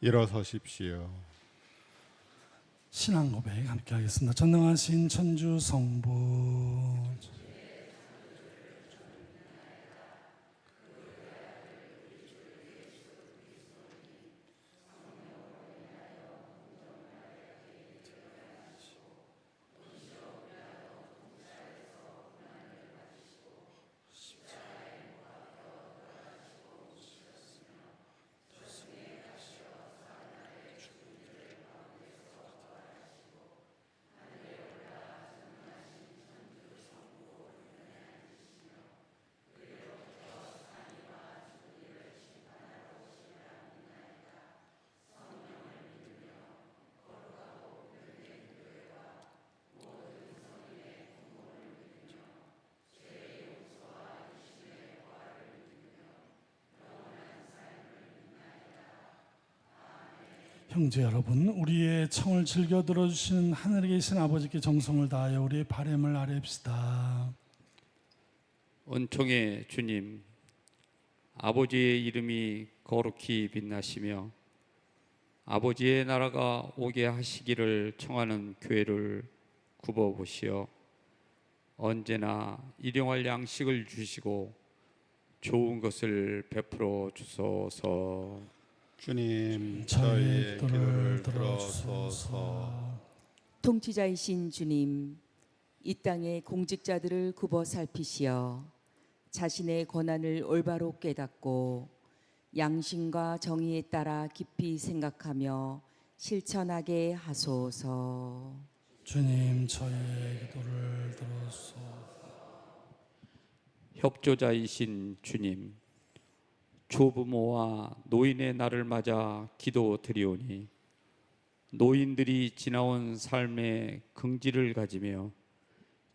Speaker 1: 일어서십시오.
Speaker 2: 신앙 고백 함께 하겠습니다. 전능하신 천주 성부 형제 여러분, 우리의 청을 즐겨 들어주시는 하늘에 계신 아버지께 정성을 다하여 우리의 바램을 아뢰읍시다.
Speaker 3: 은총의 주님, 아버지의 이름이 거룩히 빛나시며 아버지의 나라가 오게 하시기를 청하는 교회를 굽어보시어 언제나 일용할 양식을 주시고 좋은 것을 베풀어 주소서.
Speaker 1: 주님,
Speaker 2: 저희의
Speaker 1: 저희의 기도를
Speaker 2: 기도를
Speaker 1: 들어소서.
Speaker 4: 통치자이신 주님, 이 땅의 공직자들을 굽어 살피시어 자신의 권한을 올바로 깨닫고 양심과 정의에 따라 깊이 생각하며 실천하게 하소서.
Speaker 2: 주님, 저희의 기도를 들어소서.
Speaker 3: 협조자이신 주님, 조부모와 노인의 날을 맞아 기도드리오니 노인들이 지나온 삶의 긍지를 가지며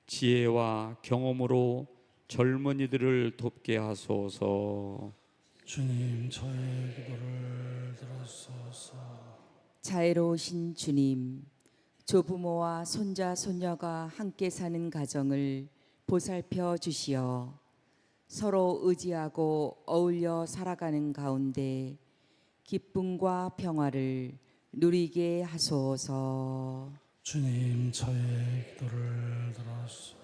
Speaker 3: 지혜와 경험으로 젊은이들을 돕게 하소서.
Speaker 2: 주님, 저희의 기도를 들어소서.
Speaker 4: 자애로우신 주님, 조부모와 손자 손녀가 함께 사는 가정을 보살펴 주시어 서로 의지하고 어울려 살아가는 가운데 기쁨과 평화를 누리게 하소서.
Speaker 2: 주님, 저희의 기도를 들어소서.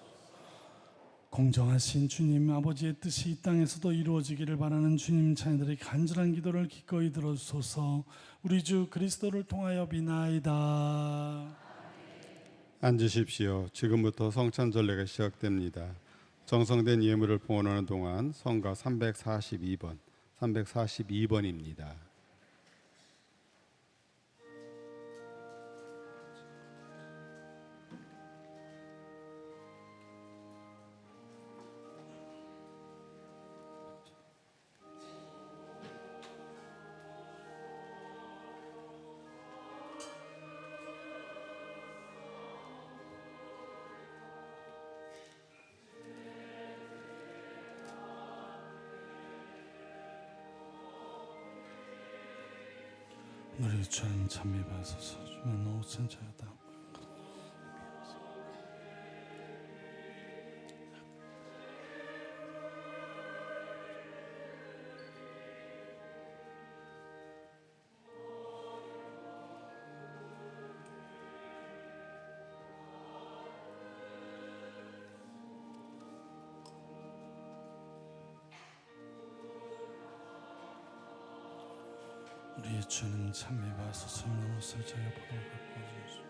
Speaker 2: 공정하신 주님, 아버지의 뜻이 이 땅에서도 이루어지기를 바라는 주님 자녀들의 간절한 기도를 기꺼이 들어소서. 우리 주 그리스도를 통하여 비나이다.
Speaker 1: 앉으십시오. 지금부터 성찬 전례가 시작됩니다. 정성된 예물을 봉헌하는 동안 성가 342번입니다.
Speaker 2: 우리 주님 찬미 받으소서. 주면 오천 자유다. 우리 주님 찬미 받으소서. 주면 옷을 자유 받아 갖고 주소서.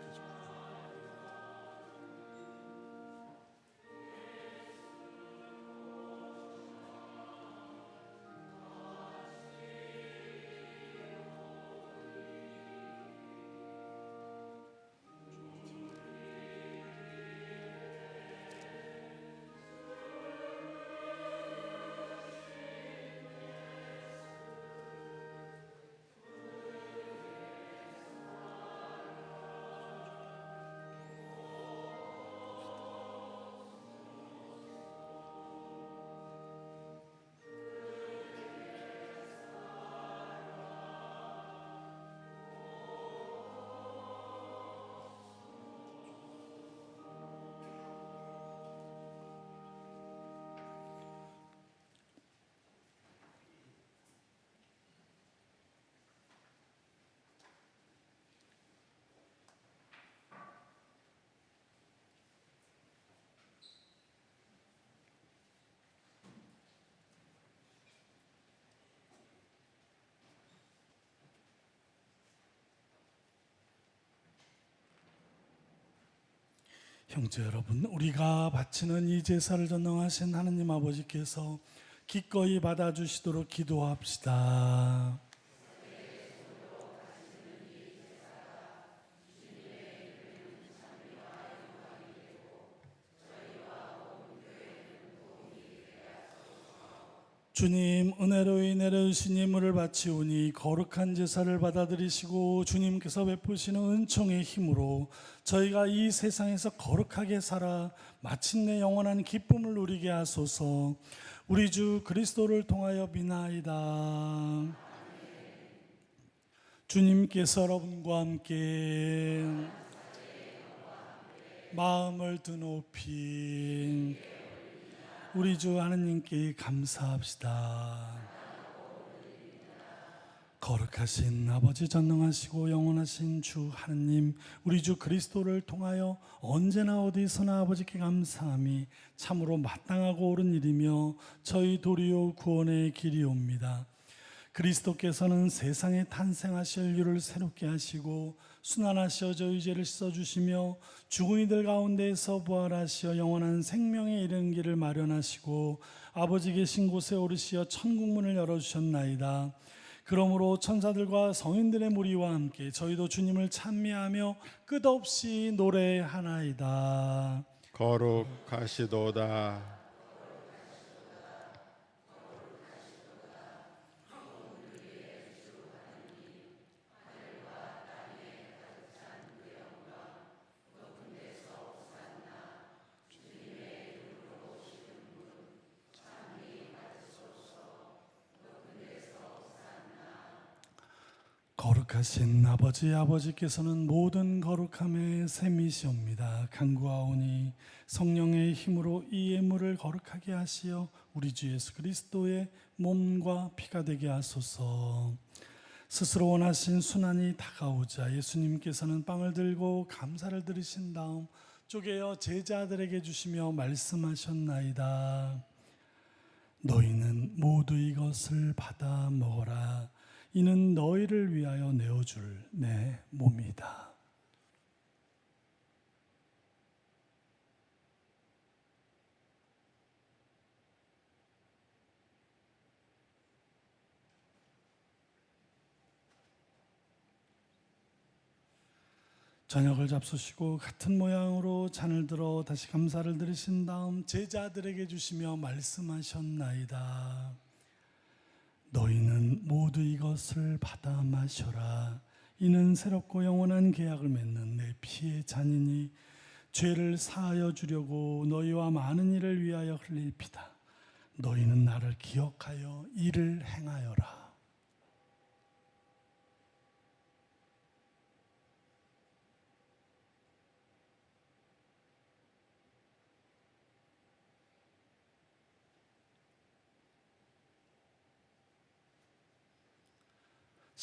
Speaker 2: 형제 여러분, 우리가 바치는 이 제사를 전능하신 하느님 아버지께서 기꺼이 받아주시도록 기도합시다. 주님, 은혜로 내려주신 예물을 바치오니 거룩한 제사를 받아들이시고 주님께서 베푸시는 은총의 힘으로 저희가 이 세상에서 거룩하게 살아 마침내 영원한 기쁨을 누리게 하소서. 우리 주 그리스도를 통하여 비나이다. 주님께서 여러분과 함께 마음을 드높이 우리 주 하느님께 감사합시다. 거룩하신 아버지, 전능하시고 영원하신 주 하느님, 우리 주 그리스도를 통하여 언제나 어디서나 아버지께 감사함이 참으로 마땅하고 옳은 일이며 저희 도리오 구원의 길이옵니다. 그리스도께서는 세상에 탄생하실 이유를 새롭게 하시고 순환하시어 저희 죄를 씻어주시며 죽은 이들 가운데에서 부활하시어 영원한 생명에 이르는 길을 마련하시고 아버지 계신 곳에 오르시어 천국문을 열어주셨나이다. 그러므로 천사들과 성인들의 무리와 함께 저희도 주님을 찬미하며 끝없이 노래하나이다.
Speaker 1: 거룩하시도다.
Speaker 2: 거룩하신 아버지께서는 모든 거룩함의 샘이시옵니다. 간구하오니 성령의 힘으로 이 예물을 거룩하게 하시어 우리 주 예수 그리스도의 몸과 피가 되게 하소서. 스스로 원하신 순환이 다가오자 예수님께서는 빵을 들고 감사를 드리신 다음 쪼개어 제자들에게 주시며 말씀하셨나이다. 너희는 모두 이것을 받아 먹어라. 이는 너희를 위하여 내어줄 내 몸이다. 저녁을 잡수시고 같은 모양으로 잔을 들어 다시 감사를 드리신 다음 제자들에게 주시며 말씀하셨나이다. 너희는 모두 이것을 받아 마셔라. 이는 새롭고 영원한 계약을 맺는 내 피의 잔이니 죄를 사하여 주려고 너희와 많은 이를 위하여 흘릴 피다. 너희는 나를 기억하여 이를 행하여라.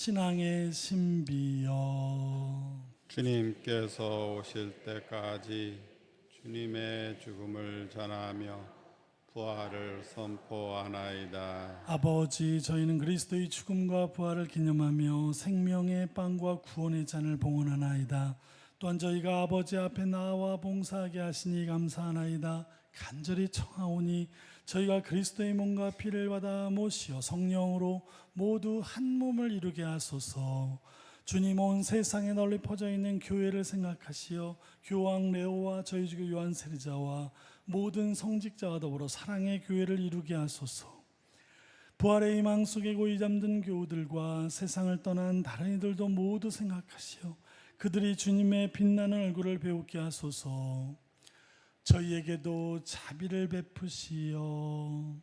Speaker 2: 신앙의 신비여,
Speaker 1: 주님께서 오실 때까지 주님의 죽음을 전하며 부활을 선포하나이다.
Speaker 2: 아버지, 저희는 그리스도의 죽음과 부활을 기념하며 생명의 빵과 구원의 잔을 봉헌하나이다. 또한 저희가 아버지 앞에 나와 봉사하게 하시니 감사하나이다. 간절히 청하오니 저희가 그리스도의 몸과 피를 받아 모시어 성령으로 모두 한 몸을 이루게 하소서. 주님, 온 세상에 널리 퍼져 있는 교회를 생각하시어 교황 레오와 저희 주교 요한 세리자와 모든 성직자와 더불어 사랑의 교회를 이루게 하소서. 부활의 희망 속에 고이 잠든 교우들과 세상을 떠난 다른 이들도 모두 생각하시어 그들이 주님의 빛나는 얼굴을 배우게 하소서. 저희에게도 자비를 베푸시어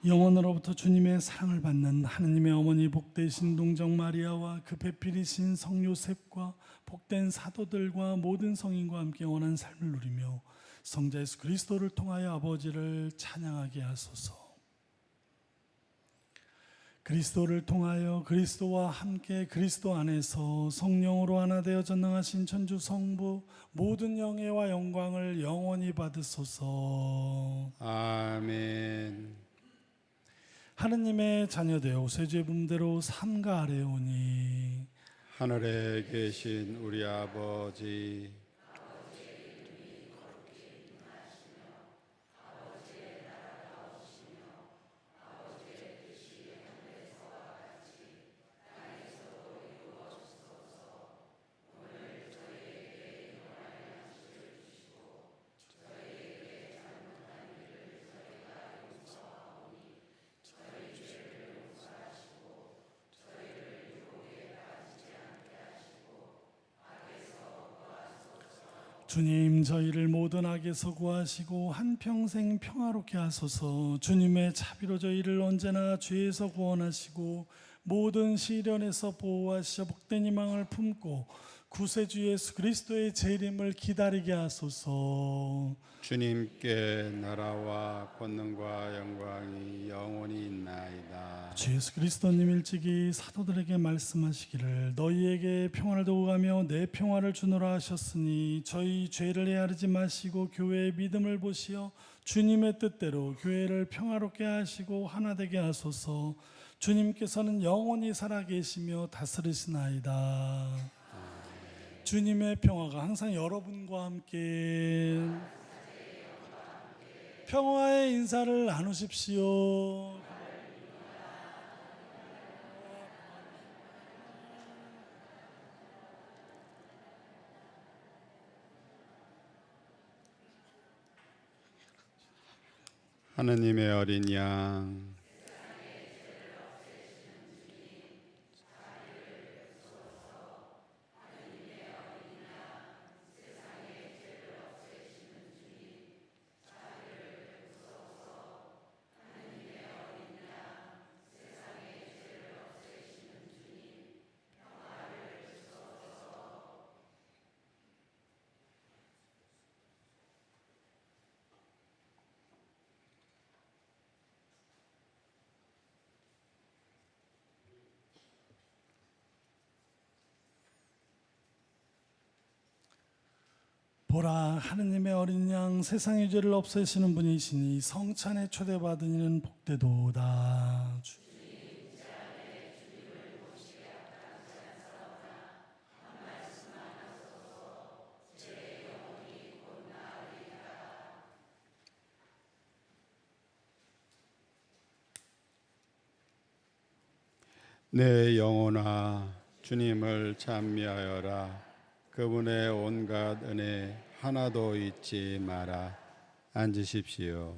Speaker 2: 영원으로부터 주님의 사랑을 받는 하느님의 어머니 복되신 동정 마리아와 그 배필이신 성 요셉과 복된 사도들과 모든 성인과 함께 영원한 삶을 누리며 성자 예수 그리스도를 통하여 아버지를 찬양하게 하소서. 그리스도를 통하여 그리스도와 함께 그리스도 안에서 성령으로 하나 되어 전능하신 천주 성부 모든 영예와 영광을 영원히 받으소서.
Speaker 1: 아멘.
Speaker 2: 하느님의 자녀되어 세주의 분대로 삼가 아뢰오니
Speaker 1: 하늘에 계신 우리 아버지,
Speaker 2: 주님, 저희를 모든 악에서 구하시고 한평생 평화롭게 하소서. 주님의 자비로 저희를 언제나 죄에서 구원하시고 모든 시련에서 보호하시어 복된 희망을 품고 구세주 예수 그리스도의 재림을 기다리게 하소서.
Speaker 1: 주님께 나라와 권능과 영광이 영원히 있나이다.
Speaker 2: 주 예수 그리스도님 일찍이 사도들에게 말씀하시기를 너희에게 평화를 두고 가며 내 평화를 주노라 하셨으니 저희 죄를 헤아리지 마시고 교회의 믿음을 보시어 주님의 뜻대로 교회를 평화롭게 하시고 하나 되게 하소서. 주님께서는 영원히 살아계시며 다스리시나이다. 주님의 평화가 항상 여러분과 함께 평화의 인사를 나누십시오.
Speaker 1: 하느님의 어린 양,
Speaker 2: 보라, 하느님의 어린 양 세상의 죄를 없애시는 분이시니 성찬에 초대받은 이는 복되도다.
Speaker 1: 내 영혼아 주님을 찬미하여라. 그분의 온갖 은혜 하나도 잊지 마라. 앉으십시오.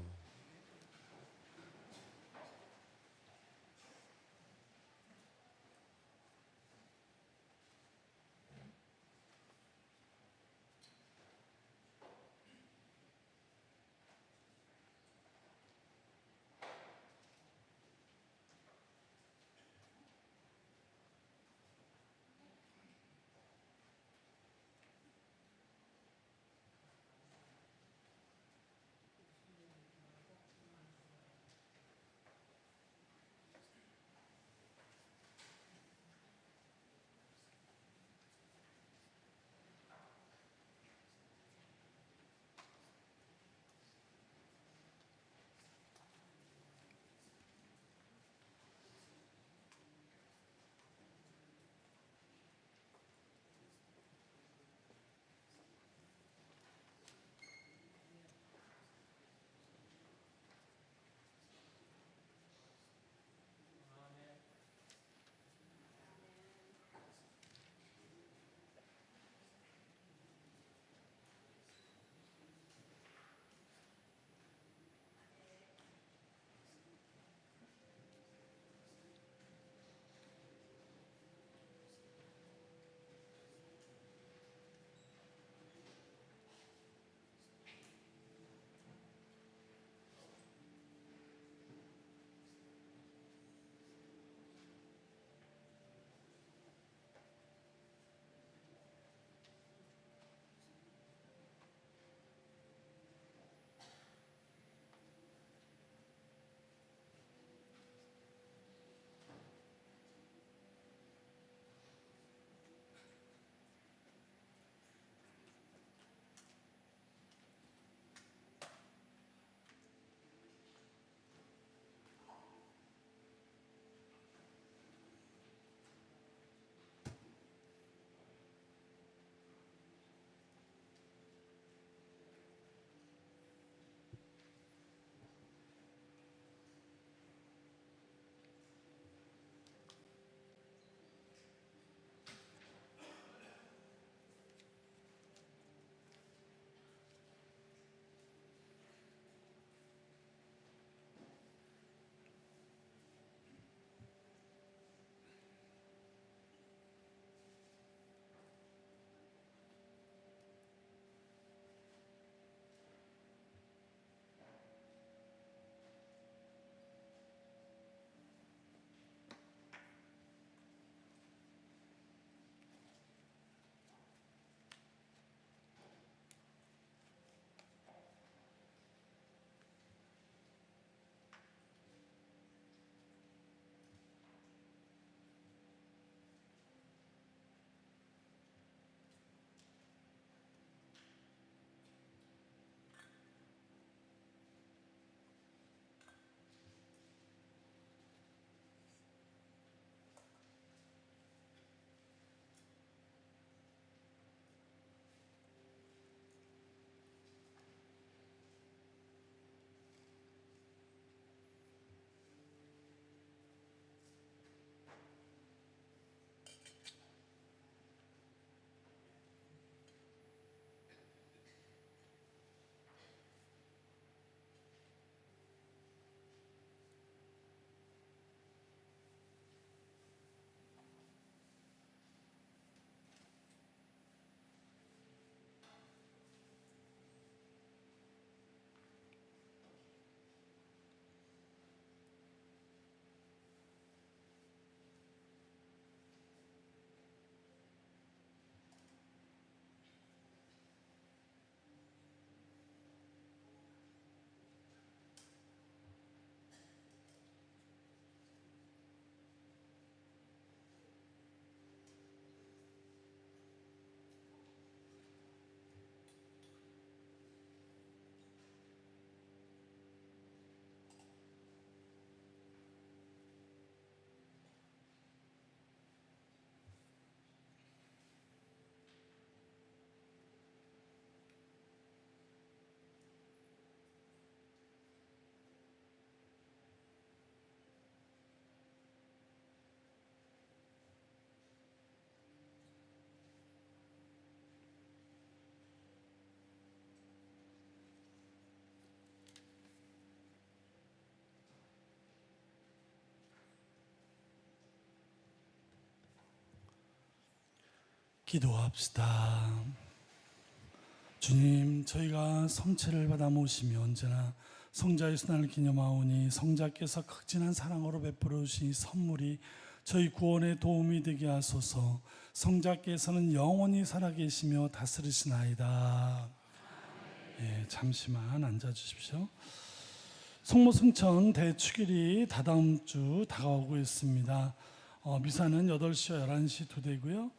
Speaker 2: 기도합시다. 주님, 저희가 성체를 받아 모시며 언제나 성자의 순환을 기념하오니 성자께서 극진한 사랑으로 베풀어 주신 선물이 저희 구원에 도움이 되게 하소서. 성자께서는 영원히 살아계시며 다스리시나이다. 예, 잠시만 앉아주십시오. 성모 승천 대축일이 다다음 주 다가오고 있습니다. 미사는 8시와 11시 두 대고요.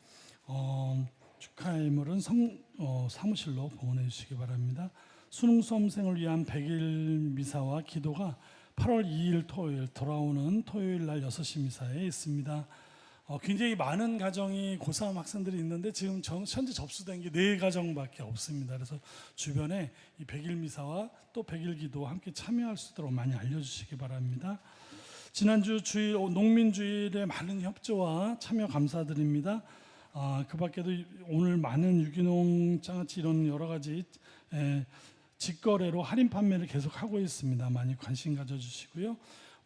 Speaker 2: 축하의 인물은 사무실로 봉헌해 주시기 바랍니다. 수능 수험생을 위한 100일 미사와 기도가 8월 2일 토요일 돌아오는 토요일 날 6시 미사에 있습니다. 굉장히 많은 가정이 고3 학생들이 있는데 지금 현재 접수된 게 4가정밖에 없습니다. 그래서 주변에 이 100일 미사와 또 100일 기도 함께 참여할 수 있도록 많이 알려주시기 바랍니다. 지난주 주일 농민주일에 많은 협조와 참여 감사드립니다. 그 밖에도 오늘 많은 유기농 장아찌 이런 여러 가지 직거래로 할인 판매를 계속하고 있습니다. 많이 관심 가져주시고요.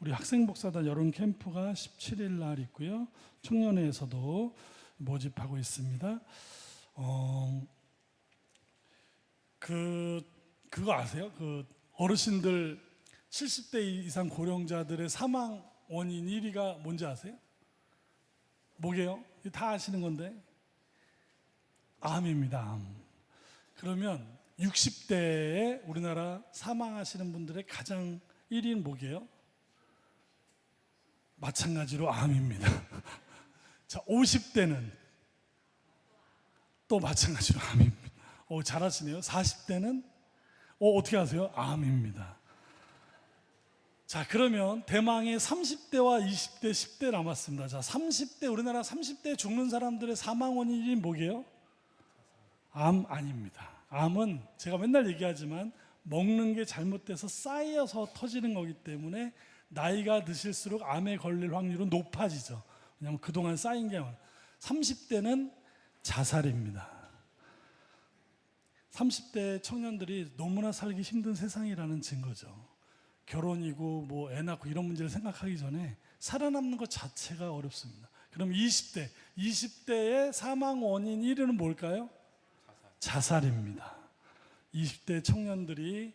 Speaker 2: 우리 학생복사단 여름 캠프가 17일 날 있고요. 청년회에서도 모집하고 있습니다. 그거 아세요? 그 어르신들 70대 이상 고령자들의 사망 원인 1위가 뭔지 아세요? 뭐게요? 다 아시는 건데 암입니다. 암. 그러면 60대에 우리나라 사망하시는 분들의 가장 1위는 뭐게요? 마찬가지로 암입니다. 자, 50대는 또 마찬가지로 암입니다. 잘하시네요. 40대는 어떻게 아세요? 암입니다. 자, 그러면 대망의 30대와 20대, 10대 남았습니다. 자, 30대, 우리나라 30대 죽는 사람들의 사망 원인이 뭐게요? 암 아닙니다. 암은 제가 맨날 얘기하지만 먹는 게 잘못돼서 쌓여서 터지는 거기 때문에 나이가 드실수록 암에 걸릴 확률은 높아지죠. 왜냐하면 그동안 쌓인 게 많아요. 30대는 자살입니다. 30대 청년들이 너무나 살기 힘든 세상이라는 증거죠. 결혼이고 뭐 애 낳고 이런 문제를 생각하기 전에 살아남는 것 자체가 어렵습니다. 그럼 20대의 사망 원인 1위는 뭘까요? 자살입니다. 20대 청년들이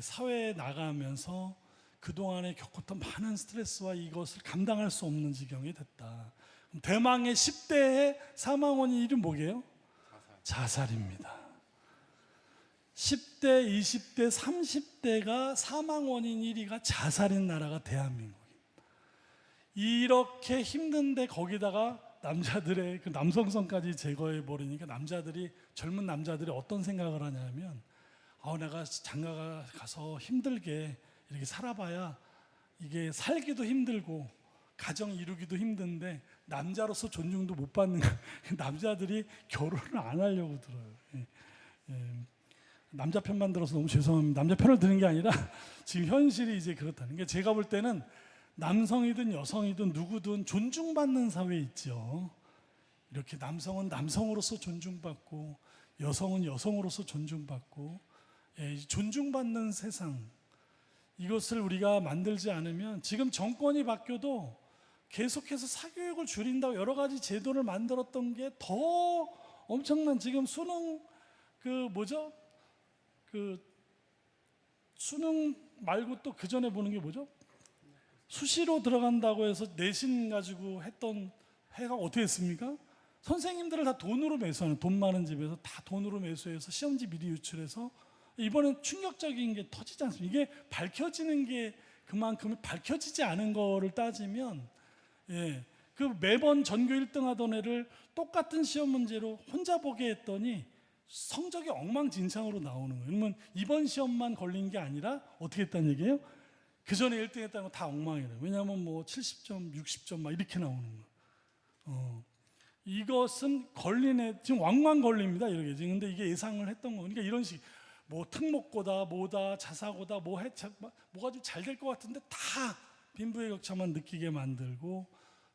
Speaker 2: 사회에 나가면서 그동안에 겪었던 많은 스트레스와 이것을 감당할 수 없는 지경이 됐다. 대망의 10대의 사망 원인 1위는 뭐게요? 자살입니다. 10대, 20대, 30대가 사망 원인 1위가 자살인 나라가 대한민국입니다. 이렇게 힘든데 거기다가 남자들의 그 남성성까지 제거해 버리니까 젊은 남자들이 어떤 생각을 하냐면 내가 장가 가서 힘들게 이렇게 살아봐야 이게 살기도 힘들고 가정 이루기도 힘든데 남자로서 존중도 못 받는 남자들이 결혼을 안 하려고 들어요. 남자 편만 들어서 너무 죄송합니다. 남자 편을 드는 게 아니라 지금 현실이 이제 그렇다는 게, 제가 볼 때는 남성이든 여성이든 누구든 존중받는 사회에 있죠. 이렇게 남성은 남성으로서 존중받고 여성은 여성으로서 존중받고 존중받는 세상, 이것을 우리가 만들지 않으면 지금 정권이 바뀌어도 계속해서 사교육을 줄인다고 여러 가지 제도를 만들었던 게 더 엄청난, 지금 수능 수능 말고 또 그 전에 보는 게 뭐죠? 수시로 들어간다고 해서 내신 가지고 했던 해가 어떻게 했습니까? 선생님들을 다 돈으로 매수하는, 돈 많은 집에서 다 돈으로 매수해서 시험지 미리 유출해서 이번엔 충격적인 게 터지지 않습니까? 이게 밝혀지는 게 그만큼 밝혀지지 않은 거를 따지면 그 매번 전교 1등 하던 애를 똑같은 시험 문제로 혼자 보게 했더니 성적이 엉망진창으로 나오는 거예요. 그러면 이번 시험만 걸린 게 아니라 어떻게 했다는 얘기예요? 그 전에 1등 했다는 거 다 엉망이래요. 왜냐하면 뭐 70점, 60점 막 이렇게 나오는 거예요. 이것은 걸린 애, 지금 왕왕 걸립니다. 이렇게. 근데 이게 예상을 했던 거. 그러니까 이런 식, 뭐 특목고다, 뭐다, 자사고다, 뭐가 좀 잘 될 것 같은데 다 빈부의 격차만 느끼게 만들고,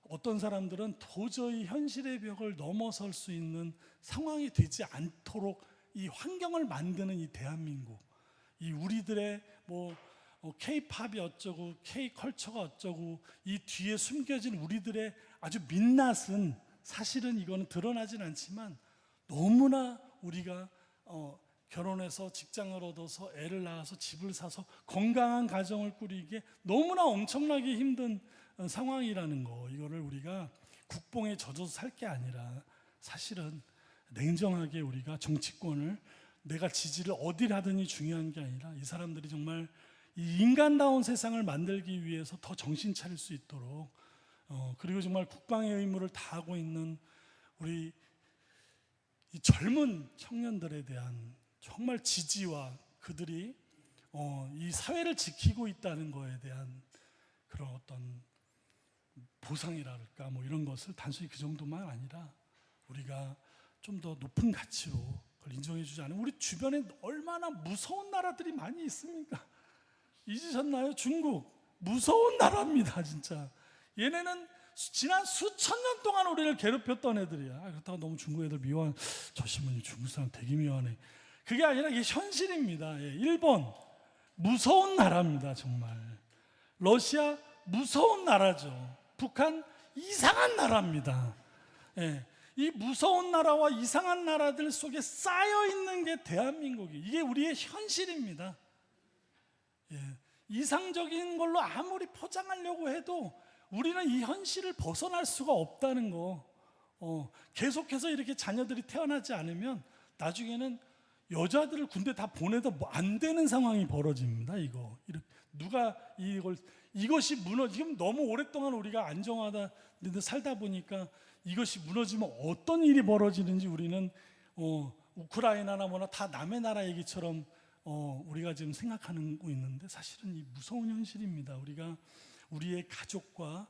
Speaker 2: 어떤 사람들은 도저히 현실의 벽을 넘어설 수 있는 상황이 되지 않도록 이 환경을 만드는 이 대한민국, 이 우리들의 뭐 K-팝이 어쩌고 K-컬처가 어쩌고 이 뒤에 숨겨진 우리들의 아주 민낯은 사실은 이거는 드러나진 않지만 너무나 우리가 결혼해서 직장을 얻어서 애를 낳아서 집을 사서 건강한 가정을 꾸리기에 너무나 엄청나게 힘든 상황이라는 거, 이거를 우리가 국뽕에 젖어서 살 게 아니라 사실은 냉정하게 우리가 정치권을 내가 지지를 어디를 하든지 중요한 게 아니라 이 사람들이 정말 이 인간다운 세상을 만들기 위해서 더 정신 차릴 수 있도록 그리고 정말 국방의 의무를 다하고 있는 우리 이 젊은 청년들에 대한 정말 지지와 그들이 이 사회를 지키고 있다는 거에 대한 그런 어떤 보상이랄까 뭐 이런 것을 단순히 그 정도만 아니라 우리가 좀 더 높은 가치로 그걸 인정해 주지 않으면 우리 주변에 얼마나 무서운 나라들이 많이 있습니까? 잊으셨나요? 중국 무서운 나라입니다. 진짜 얘네는 지난 수천 년 동안 우리를 괴롭혔던 애들이야. 그렇다고 너무 중국 애들 미워하는, 저 신부님 중국 사람 되게 미워하네. 그게 아니라 이게 현실입니다. 예, 일본 무서운 나라입니다. 정말. 러시아 무서운 나라죠. 북한 이상한 나라입니다. 예, 이 무서운 나라와 이상한 나라들 속에 쌓여 있는 게 대한민국이, 이게 우리의 현실입니다. 예, 이상적인 걸로 아무리 포장하려고 해도 우리는 이 현실을 벗어날 수가 없다는 거. 계속해서 이렇게 자녀들이 태어나지 않으면 나중에는 여자들을 군대 다 보내도 뭐 안 되는 상황이 벌어집니다. 누가 이것이 지금 너무 오랫동안 우리가 안정하다 살다 보니까 이것이 무너지면 어떤 일이 벌어지는지 우리는 우크라이나나 뭐나 다 남의 나라 얘기처럼 우리가 지금 생각하고 있는데 사실은 이 무서운 현실입니다. 우리가 우리의 가족과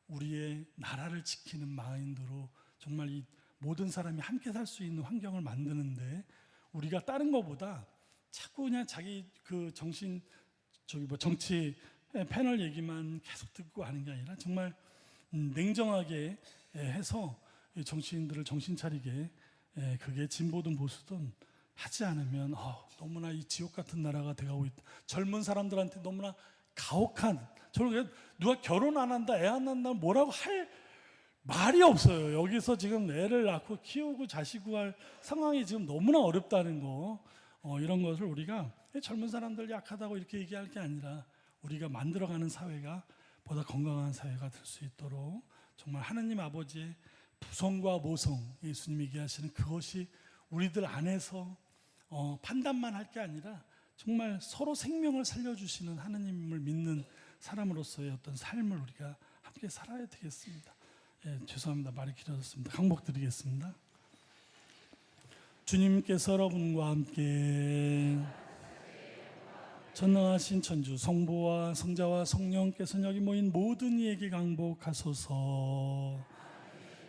Speaker 2: 우리의 나라를 지키는 마인드로 정말 이 모든 사람이 함께 살 수 있는 환경을 만드는데 우리가 다른 것보다 자꾸 그냥 자기 그 정치 패널 얘기만 계속 듣고 하는 게 아니라 정말 냉정하게 해서 정치인들을 정신 차리게, 그게 진보든 보수든 하지 않으면 너무나 이 지옥 같은 나라가 돼가고 있다. 젊은 사람들한테 너무나 가혹한, 저는 누가 결혼 안 한다, 애 안 낳는다 뭐라고 할 말이 없어요. 여기서 지금 애를 낳고 키우고 자식 구할 상황이 지금 너무나 어렵다는 거, 이런 것을 우리가 젊은 사람들 약하다고 이렇게 얘기할 게 아니라 우리가 만들어가는 사회가 보다 건강한 사회가 될 수 있도록 정말 하나님 아버지의 부성과 모성, 예수님이 얘기하시는 그것이 우리들 안에서 판단만 할 게 아니라 정말 서로 생명을 살려주시는 하나님을 믿는 사람으로서의 어떤 삶을 우리가 함께 살아야 되겠습니다. 죄송합니다. 말이 길어졌습니다. 강복 드리겠습니다. 주님께서 여러분과 함께 전능하신 천주 성부와 성자와 성령께서는 여기 모인 모든 이에게 강복하소서.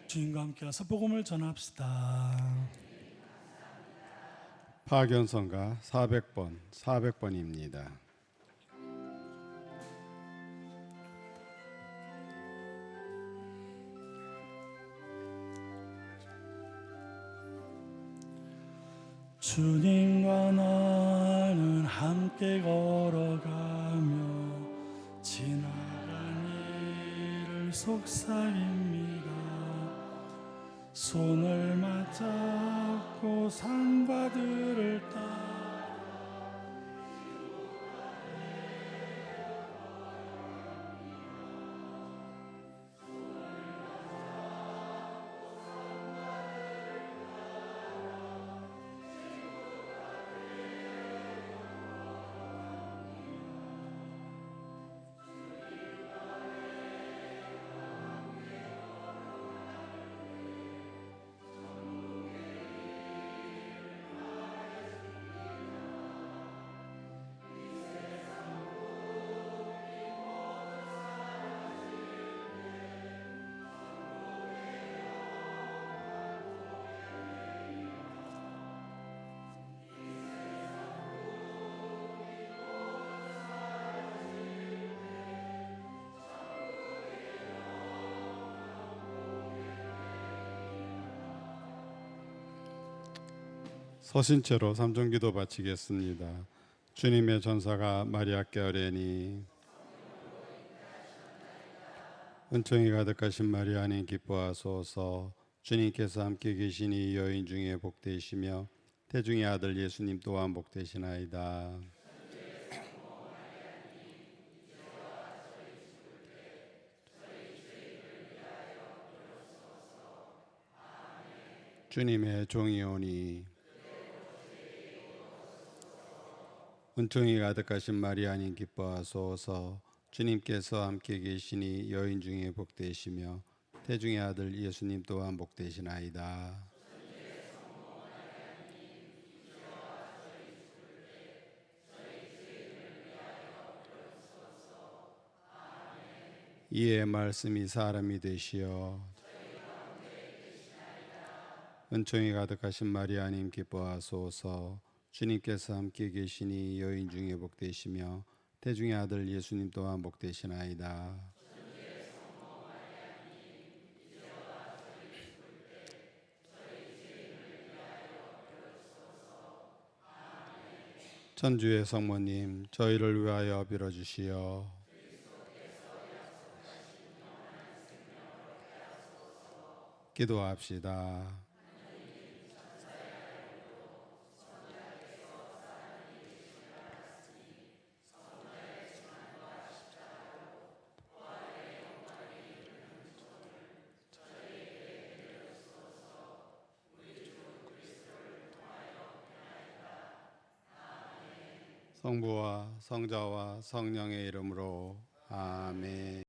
Speaker 2: 주님과 함께 와서 복음을 전합시다.
Speaker 1: 파견성가 400번입니다.
Speaker 2: 주님과 나는 함께 걸어가며 지나간 일을 속삭입니다. 손을 맞잡고 산과 들을 따라
Speaker 1: 서신체로 삼종기도 바치겠습니다. 주님의 전사가 마리아께 아뢰니 은총이 가득하신 마리아님 기뻐하소서. 주님께서 함께 계시니 여인 중에 복되시며 태중의 아들 예수님 또한 복되시나이다. 주님의 종이오니 은총이 가득하신 마리아님 기뻐하소서. 주님께서 함께 계시니 여인 중에 복되시며 태중의 아들 예수님 또한 복되시나이다. 이에 말씀이 사람이 되시어 은총이 가득하신 마리아님 기뻐하소서. 주님께서 함께 계시니 여인 중에 복되시며 태중의 아들 예수님 또한 복되시나이다. 천주의 성모님, 저희를 위하여 빌어주시어. 기도합시다. 성부와 성자와 성령의 이름으로 아멘.